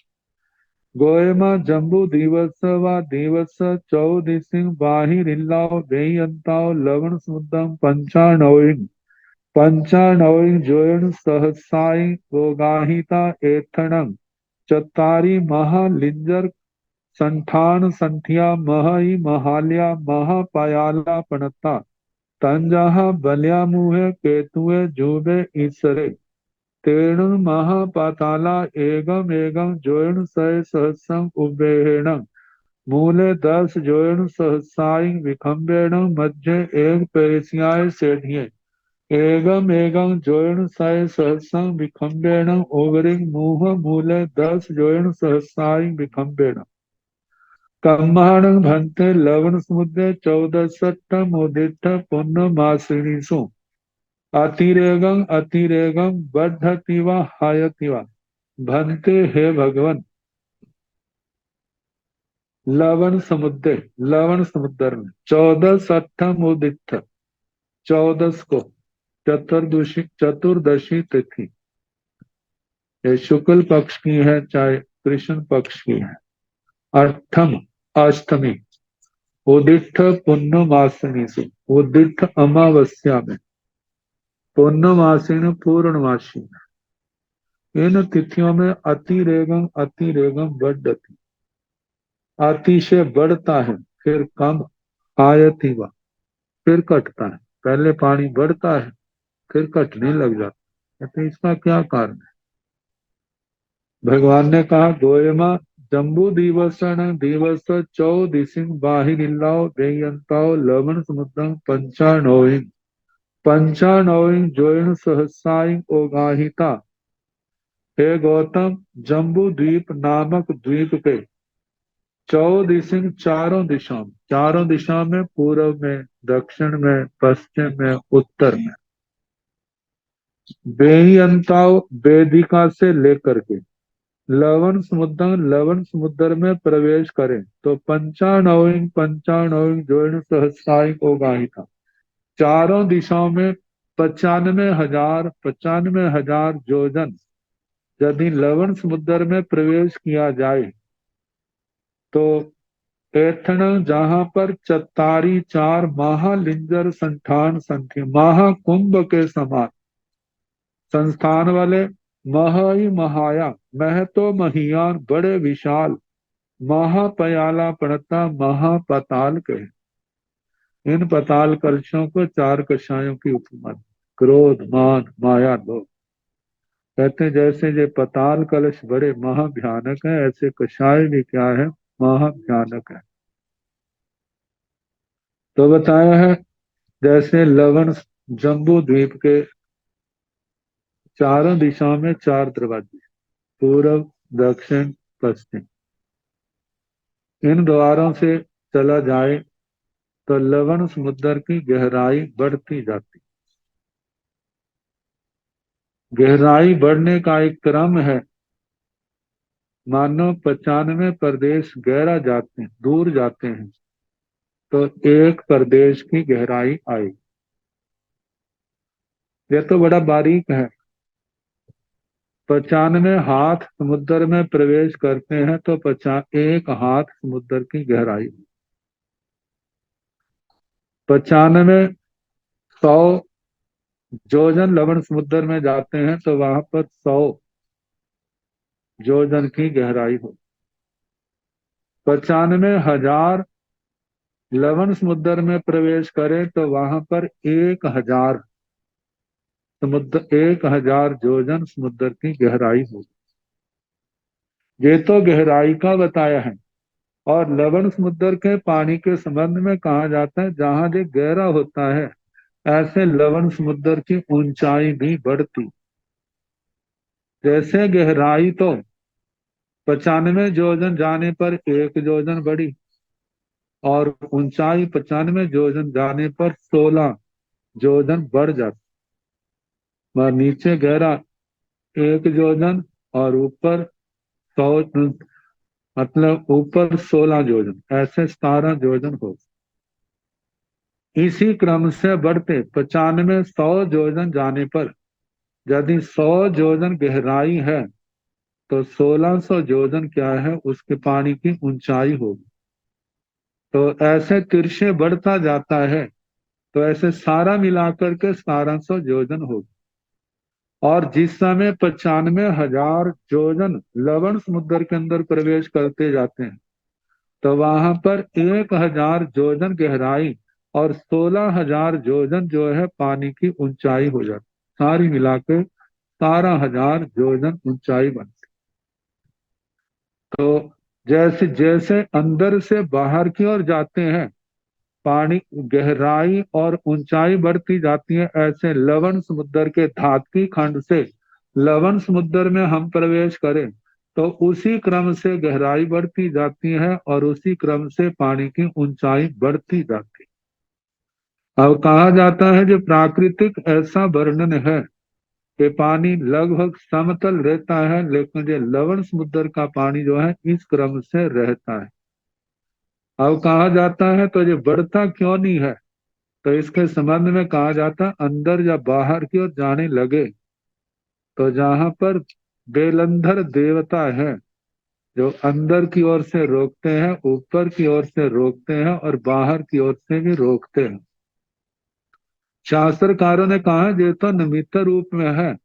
गोयमा जम्बू दिवस व दिवस चौदिसिंग बाहिरिल्लाव बेयंताव लवण समुद्रम पंचानौइन जोयन सहसाई गोगाहिता एथणं चतारी महालिंजर संठान संठिया महई महाल्या महापायाला पणता तंजहा बल्या मुहे केतुए जूबे ईसरे तेणु महापाताला एगम एगम जोयन सय सहस्रम उबेहण मूले 10 जोयन सहसाई विखंबेण मध्य एक पेशियाय सेठिये एगम एगम जोयन सय सहस्रम विखंबेण ओवरिंग मुह मूले 10 जोयन सहसाई विखंबेण कम्माणं भंते लवण समुद्रे 14 मुदित पुण्य मासिणीसु अतिरेगम बढ़ती व हायति व भंते हे भगवन लवण समुद्र में 14 उदित 14 को चतुर्दशी तिथि ये शुक्ल पक्ष की है चाहे कृष्ण पक्ष की है। अष्टम अष्टमी उदिठ पूर्णमासिनी से उदिठ अमावस्या में पूर्णमासी पूर्णमासी इन तिथियों में अतिरेगम बढ़ती अति से बढ़ता है फिर कम आयति व फिर कटता है। पहले पानी बढ़ता है फिर कटने लग जाता है। तो इसका क्या कारण है? भगवान ने कहा गोयमा जम्बू दिवसन दिवस चौदिसिंग बाहिरिल्लाओ बेयंताओ लवण समुद्रम पंचानौइन जोयन सहसाई ओगाहिता हे गौतम जम्बू द्वीप नामक द्वीप पे 14 चारों दिशाओं में पूर्व में दक्षिण में पश्चिम में उत्तर में बेयंताओ वेदिका से लेकर के लवण समुद्र में प्रवेश करें तो पंचानौइन जोइन सहस्राई को गाहिका चारों दिशाओं में 95,000 योजन यदि लवण समुद्र में प्रवेश किया जाए तो एथण जहां पर चतारी 4 महालिंजर संठान संख्या महाकुंभ के समान संस्थान वाले महई महाया मह तो महियान बड़े विशाल महापयाला पड़ता महापताल कहे। इन पताल कलशों को 4 कषायों की उपमा क्रोध मान माया लोभ कहते हैं। जैसे ये पताल कलश बड़े महाभयानक है ऐसे कषाय भी क्या है महाभयानक है। तो बताया है जैसे लवण जम्बू द्वीप के चारों दिशाओं में 4 दरवाजे पूर्व दक्षिण पश्चिम इन द्वारों से चला जाए तो लवण समुद्र की गहराई बढ़ती जाती। गहराई बढ़ने का एक क्रम है। मानो 95 प्रदेश गहरा जाते हैं दूर जाते हैं तो एक प्रदेश की गहराई आई। यह तो बड़ा बारीक है। 95 हाथ समुद्र में प्रवेश करते हैं तो 1 हाथ समुद्र की गहराई। 95 100 जोजन लवण समुद्र में जाते हैं तो वहां पर 100 जोजन की गहराई हो। 95,000 लवण समुद्र में प्रवेश करें तो वहां पर 1,000 जोजन समुद्र की गहराई हो। ये तो गहराई का बताया है। और लवण समुद्र के पानी के संबंध में कहा जाता है जहां ये गहरा होता है ऐसे लवण समुद्र की ऊंचाई भी बढ़ती। जैसे गहराई तो 95 योजन जाने पर 1 योजन बढ़ी और ऊंचाई 95 योजन जाने पर 16 योजन बढ़ जाती। वह नीचे गहरा 1 योजन और ऊपर 100 मतलब ऊपर 16 योजन ऐसे 17 योजन हो। इसी क्रम से बढ़ते 95 100 योजन जाने पर यदि 100 योजन गहराई है तो 1600 योजन क्या है उसके पानी की ऊंचाई होगी। तो ऐसे तिरछे बढ़ता जाता है, तो ऐसे सारा मिलाकर के 1700 योजन होगी। और जिस समय 95,000 योजन लवण समुद्र के अंदर प्रवेश करते जाते हैं, तो वहां पर 1,000 योजन गहराई और 16,000 योजन जो है पानी की ऊंचाई हो जाती, सारी मिलाकर 12,000 योजन ऊंचाई बनती। तो जैसे जैसे अंदर से बाहर की ओर जाते हैं, पानी गहराई और ऊंचाई बढ़ती जाती है, ऐसे लवण समुद्र के धात्विक खंड से लवण समुद्र में हम प्रवेश करें तो उसी क्रम से गहराई बढ़ती जाती है और उसी क्रम से पानी की ऊंचाई बढ़ती जाती है। अब कहा जाता है जो प्राकृतिक ऐसा वर्णन है कि पानी लगभग समतल रहता है, लेकिन जो लवण समुद्र का पानी जो है इस क्रम से रहता है। अब कहा जाता है तो ये बढ़ता क्यों नहीं है, तो इसके संबंध में कहा जाता है अंदर या बाहर की ओर जाने लगे तो जहां पर बेलंधर देवता है जो अंदर की ओर से रोकते हैं, ऊपर की ओर से रोकते हैं और बाहर की ओर से भी रोकते हैं। शास्त्रकारों ने कहा ये तो निमित्त रूप में है,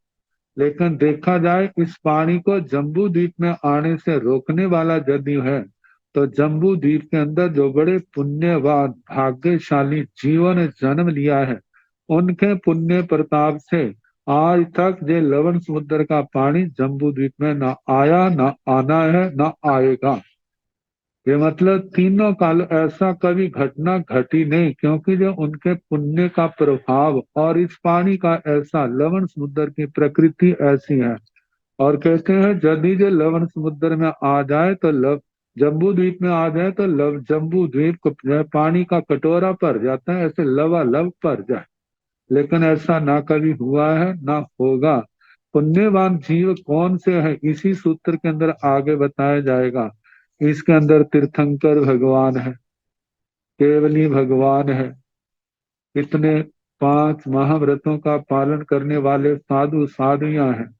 लेकिन देखा जाए इस पानी को जम्बू द्वीप में आने से रोकने वाला यदि है तो जम्बू द्वीप के अंदर जो बड़े पुण्यवान भाग्यशाली जीवों ने जन्म लिया है, उनके पुण्य प्रताप से आज तक ये लवण समुद्र का पानी जम्बू द्वीप में ना आया, ना आना है, ना आएगा। ये मतलब तीनों काल ऐसा कभी घटना घटी नहीं, क्योंकि जो उनके पुण्य का प्रभाव और इस पानी का ऐसा लवण समुद्र की प्रकृति ऐसी है। और कहते हैं यदि जो लवण समुद्र में आ जाए तो लव जम्बू द्वीप में आ जाए तो लव जम्बू द्वीप को पानी का कटोरा भर जाता है, ऐसे लवालब भर जाए। लेकिन ऐसा ना कभी हुआ है ना होगा। पुण्यवान जीव कौन से है इसी सूत्र के अंदर आगे बताया जाएगा। इसके अंदर तीर्थंकर भगवान है, केवली भगवान है, कितने 5 महाव्रतों का पालन करने वाले साधु साधुयां हैं,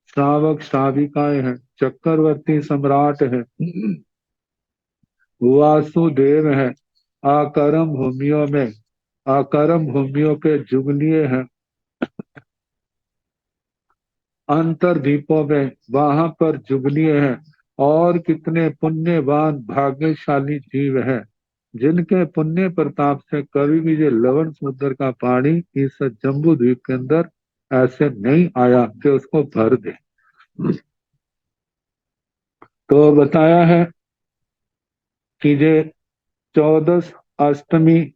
श्रावक श्राविकाएं हैं, चक्रवर्ती सम्राट है, वासुदेव है, आकरम भूमियों में आकरम भूमियों के जुगलिए हैं, अंतरद्वीपों में वहां पर जुगलिए हैं, और कितने पुण्यवान भाग्यशाली जीव हैं जिनके पुण्य प्रताप से कभी भी ये लवण समुद्र का पानी इस जम्बू द्वीप के अंदर ऐसे नहीं आया कि उसको भर दे। तो बताया है कि ये 14 अष्टमी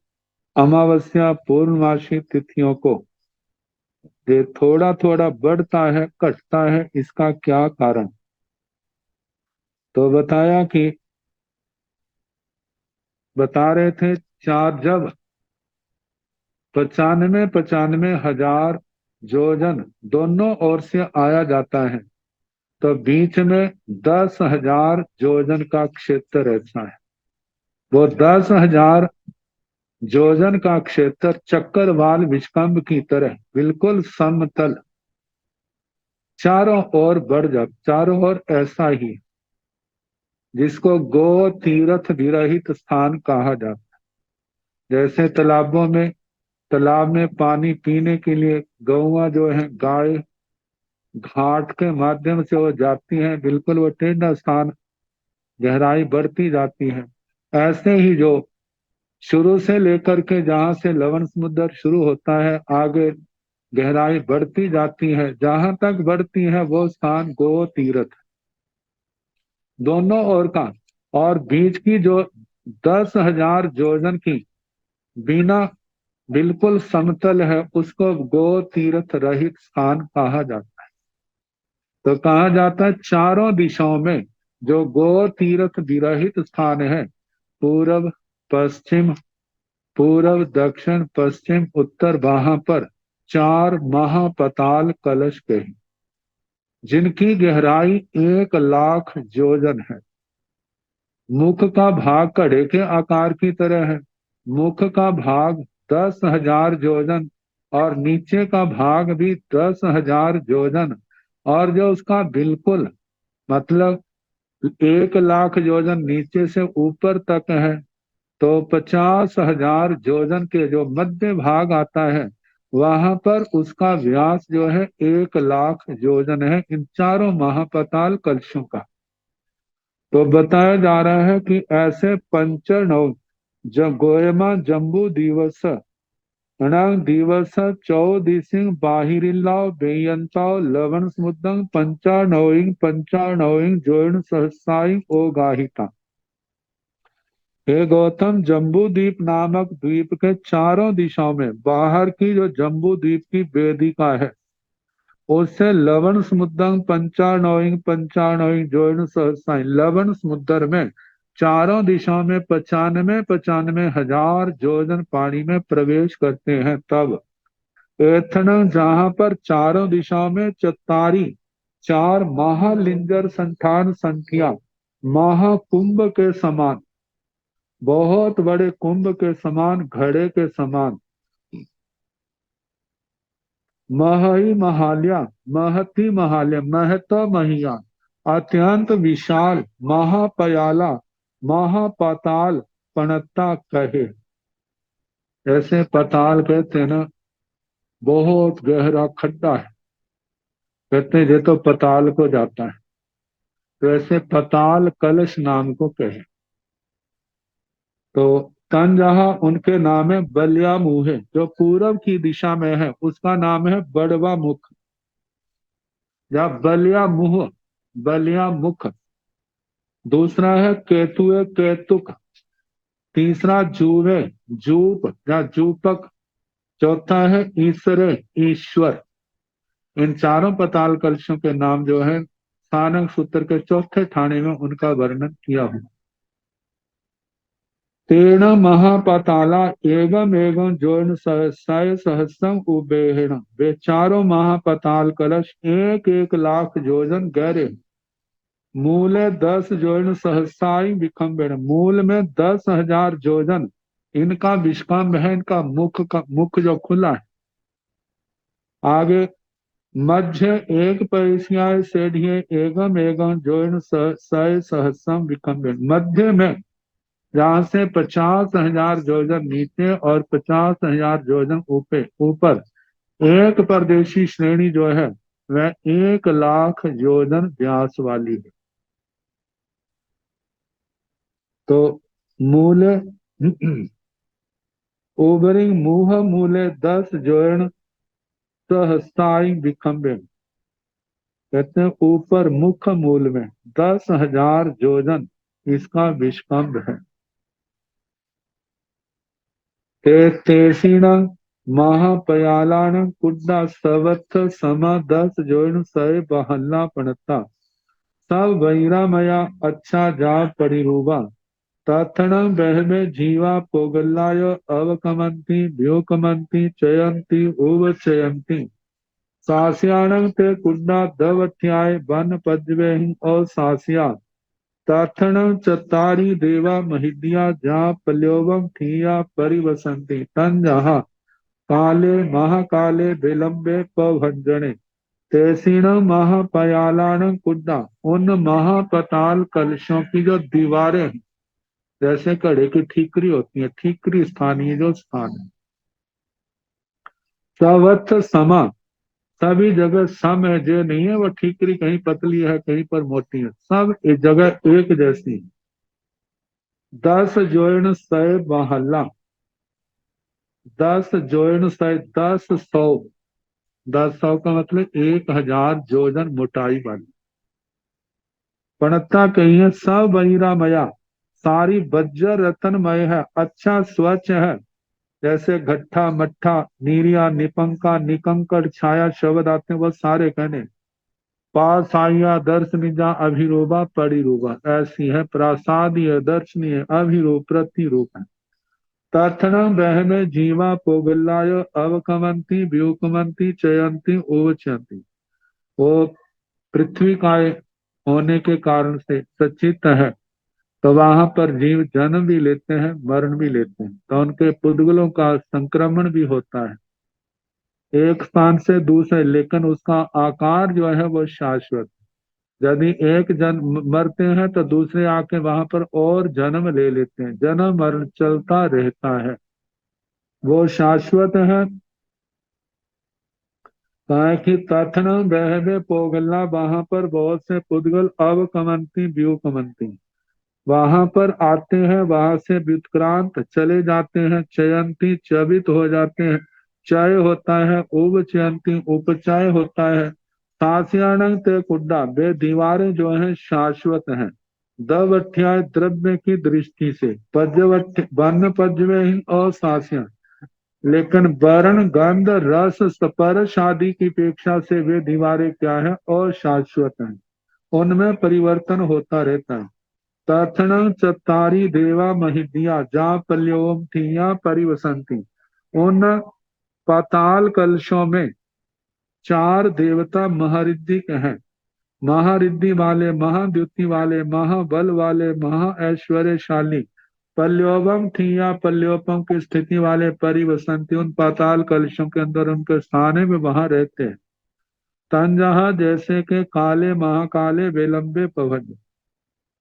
अमावस्या पूर्णमासी तिथियों को ये थोड़ा थोड़ा बढ़ता है घटता है, इसका क्या कारण। तो बताया कि बता रहे थे चार जब 95,000 योजन दोनों ओर से आया जाता है तो बीच में 10,000 योजन का क्षेत्र ऐसा है। वो 10,000 योजन का क्षेत्र चक्रवाल विष्कंभ की तरह बिल्कुल समतल चारों ओर बढ़ जा, चारों ओर ऐसा ही, जिसको गो तीर्थ विरहित स्थान कहा जाता है। जैसे तालाब में पानी पीने के लिए गौवा जो है गाय घाट के माध्यम से वो जाती हैं, बिल्कुल वो टेढ़ा स्थान, गहराई बढ़ती जाती है। ऐसे ही जो शुरू से लेकर के जहां से लवण समुद्र शुरू होता है आगे गहराई बढ़ती जाती है, जहां तक बढ़ती है वो स्थान गो तीर्थ दोनों ओर का। और बीच की जो 10,000 योजन की बिना बिल्कुल समतल है उसको गो तीर्थ रहित स्थान कहा जाता है। तो कहा जाता है चारों दिशाओं में जो गो तीर्थ विरहित स्थान है, पूर्व पश्चिम पूर्व दक्षिण पश्चिम उत्तर, वहां पर 4 महापताल कलश कही जिनकी गहराई 1,00,000 योजन है। मुख का भाग घड़े के आकार की तरह है, मुख का भाग 10,000 योजन और नीचे का भाग भी 10,000 योजन, और जो उसका बिल्कुल मतलब 1 लाख योजन नीचे से ऊपर तक है, तो 50,000 योजन के जो मध्य भाग आता है वहां पर उसका व्यास जो है 1 लाख योजन है इन चारों महापाताल कलशों का। तो बताया जा रहा है कि ऐसे पंचनव जब गोयमा जम्बू दिवस अणांग दिवस चौदिसिंग बाहिरिल्लाव बेयंताव लवण समुद्रंग पंचानौइंग जोइन सहसाइंग ओ गाहिता। हे गौतम, जम्बू द्वीप नामक द्वीप के चारों दिशाओं में बाहर की जो जम्बू द्वीप की वेदिका है उससे लवण समुद्रंग पंचानौइंग जोइन सहसाइंग, लवण समुद्र में चारों दिशाओं में 95,000 योजन पानी में प्रवेश करते हैं। तब एथन जहां पर चारों दिशाओं में चतारी 4 महालिंगर संठान संख्या महाकुंभ के समान, बहुत बड़े कुंभ के समान, घड़े के समान, महई महाल्या, महती महाल्य, महत महिया, अत्यंत विशाल, महापयाला, महापाताल पणता कहे। ऐसे पाताल कहते हैं ना, बहुत गहरा खड्डा है, कहते हैं ये तो पाताल को जाता है, तो ऐसे पाताल कलश नाम को कहे। तो तन जहां उनके नाम है बलिया मुंह, जो पूरब की दिशा में है उसका नाम है बड़वा मुख, या बलिया मुंह, बलिया मुख। दूसरा है केतुए केतुक, तीसरा जुवे जूप या जूपक, चौथा है ईसरे ईश्वर। इन चारों पाताल कलशों के नाम जो है सारंग सूत्र के चौथे ठाणे में उनका वर्णन किया हुआ। तेण महापाताला एवं एवं जोन सहस्राय सहस्रम उबेहण, वे चारों महापाताल कलश 1,1 लाख योजन गहरे, मूल 10 जोजन सहस्राई विखम्बेण, मूल में 10,000 योजन इनका विष्कम्भ है, इनका मुख जो खुला है। आगे मध्य एक परिस्याय सेढ़िए एगम एगम जोइन सय सहस्रम विखम्बेण, मध्य में जहां से 50,000 योजन नीचे और 50,000 योजन ऊपर एक परदेशी श्रेणी जो है वह 1 लाख योजन व्यास वाली है। तो मूल ओबरिंग मुह मूले 10 जोन सहस्ताई विखम्बेण, कहते हैं ऊपर मुख मूल में 10,000 योजन इसका विष्कम्भ है। तेसीण महापयालान कुड्डा सवत्थ समा 10 जोइन सय बहल्ला पणता, सब वैरामया अच्छा जा परिरूबा, तथण बहमे जीवा पोगल्लाय अवकमंती व्योकमंती चयंती उवचयंती, सास्याणं ते कुड्डा दवथ्याय वन पज्वेहि और सास्या, ताथण चतारी देवा महिद्या जा पल्योवम ठिया परिवसंती, तन जहा काले महाकाले विलंबे पभंजने, तैसीण महापयालान कुड्डा, उन महापताल कलशों की जो दीवारें हैं जैसे कड़े की ठीकरी होती है, ठीकरी स्थानीय जो स्थान है, सवत्थ समा, सभी जगह सम है, जो नहीं है वो ठीकरी कहीं पतली है कहीं पर मोटी है, सब एक जगह एक जैसी है। 10 जोइन सय महल्ला, 10 जोइन सय 10,100, 10,100 का मतलब 1,000 जोजन मोटाई वाली। पणता कही है सब बहिरामया, सारी वज्र रतनमय है, अच्छा स्वच्छ है, जैसे घट्टा मट्ठा नीरिया निपंका निकंकड़ छाया शब्द आते हैं वो सारे कहने। पासाइया दर्शनिजा अभिरूपा परिरूपा, ऐसी है प्रासादीय दर्शनीय अभिरूप प्रतिरूप है। तथन बहमे जीवा पोगल्लाय अवकमंती व्युकमंती चयंती उवचयंती, वो पृथ्वी का होने के कारण से सचित है, तो वहां पर जीव जन्म भी लेते हैं मरण भी लेते हैं, तो उनके पुद्गलों का संक्रमण भी होता है एक स्थान से दूसरे, लेकिन उसका आकार जो है वो शाश्वत। यदि एक जन्म मरते हैं तो दूसरे आके वहां पर और जन्म ले लेते हैं, जन्म मरण चलता रहता है, वो शाश्वत है। कहा कि तथन बहवे पोगला, वहां पर बहुत से पुद्गल अवकमंती व्युकमंती, वहां पर आते हैं, वहां से व्युत्क्रांत चले जाते हैं, चयंती चवित हो जाते हैं, चय होता है, उपचयंती उपचय होता है, सास्यानंग ते कुड्डा, वे दीवारें जो हैं शाश्वत हैं। दवठ्याय द्रव्य की दृष्टि से, पज्यवठ्य वर्ण पज्यवहीन और सास्या, लेकिन वर्ण गंध रस स्पर्श आदि की अपेक्षा से वे दीवारें क्या है और शाश्वत हैं, उनमें परिवर्तन होता रहता है। तथन चतारी देवा महिदिया जा पल्योम थिया परिवसंती, उन पाताल कलशों में चार देवता महारिद्धि के हैं, महारिद्धि वाले, महाद्युति वाले, महाबल वाले, महा ऐश्वर्यशाली, पल्योबम थिया पल्योपम की स्थिति वाले परिवसंती, उन पाताल कलशों के अंदर उनके स्थान में वहां रहते हैं। तंजहा जैसे के काले महाकाले विलंबे पवन,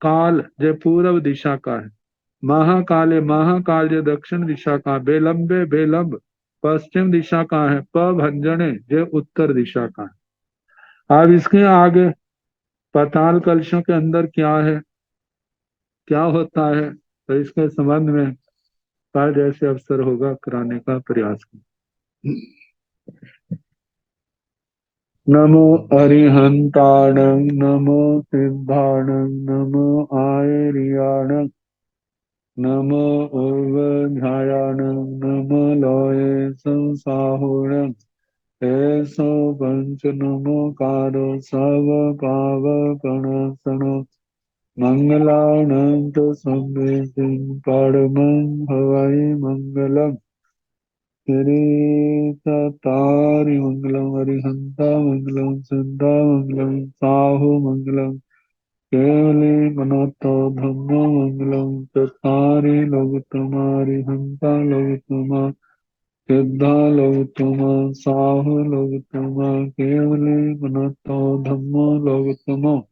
काल जो पूर्व दिशा का है, महाकाले महाकाल जो दक्षिण दिशा का, बेलंबे बेलंब पश्चिम दिशा का है, पभंजने जो उत्तर दिशा का है। अब इसके आगे पाताल कलशों के अंदर क्या है, क्या होता है, तो इसके संबंध में शायद ऐसे अवसर होगा कराने का प्रयास करें। नमो अरिहंताणं, नमो सिद्धाणं, नमो आयरियाणं, नमो ऊर्ध्वध्यायाणं, नमो लोये संसाहुणं, ऐसो पंच नमो कारो सब पावकनाशनो, मंगलानं तो संवेदिं परमं हवै मंगलम्। तारि मंगलम, अरिहंता मंगलम, सिद्धा मंगलम, साहु मंगलम, केवली मनोतो धम्मो मंगलम, चत्तारि लोकतमा, अरिहंता लोकतमा, सिद्धा लोकतमा, साहु लोकतमा, केवली मनोतो धम्मो लोकतमो,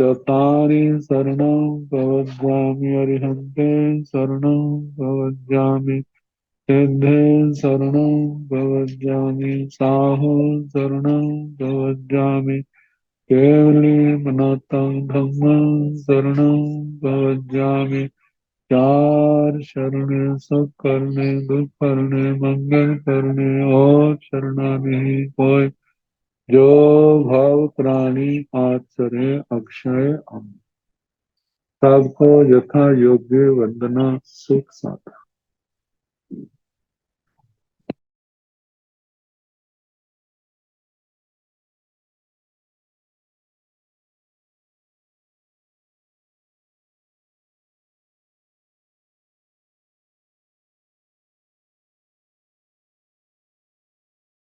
चत्तारि शरणं प्रवज्जामि, अरिहन्ते शरणं प्रवज्जामि, सिद्धे शरणं प्रवज्जामि, साहु शरणं प्रवज्जामि, केवली मनोतं धम्मं शरणं प्रवज्जामि। चार शरण सुख करने, दुख करने, मंगल करने और शरणागति कोई, जो भव प्राणी आचरे अक्षय अमृत। सबको यथा योग्य वंदना, सुख साथ।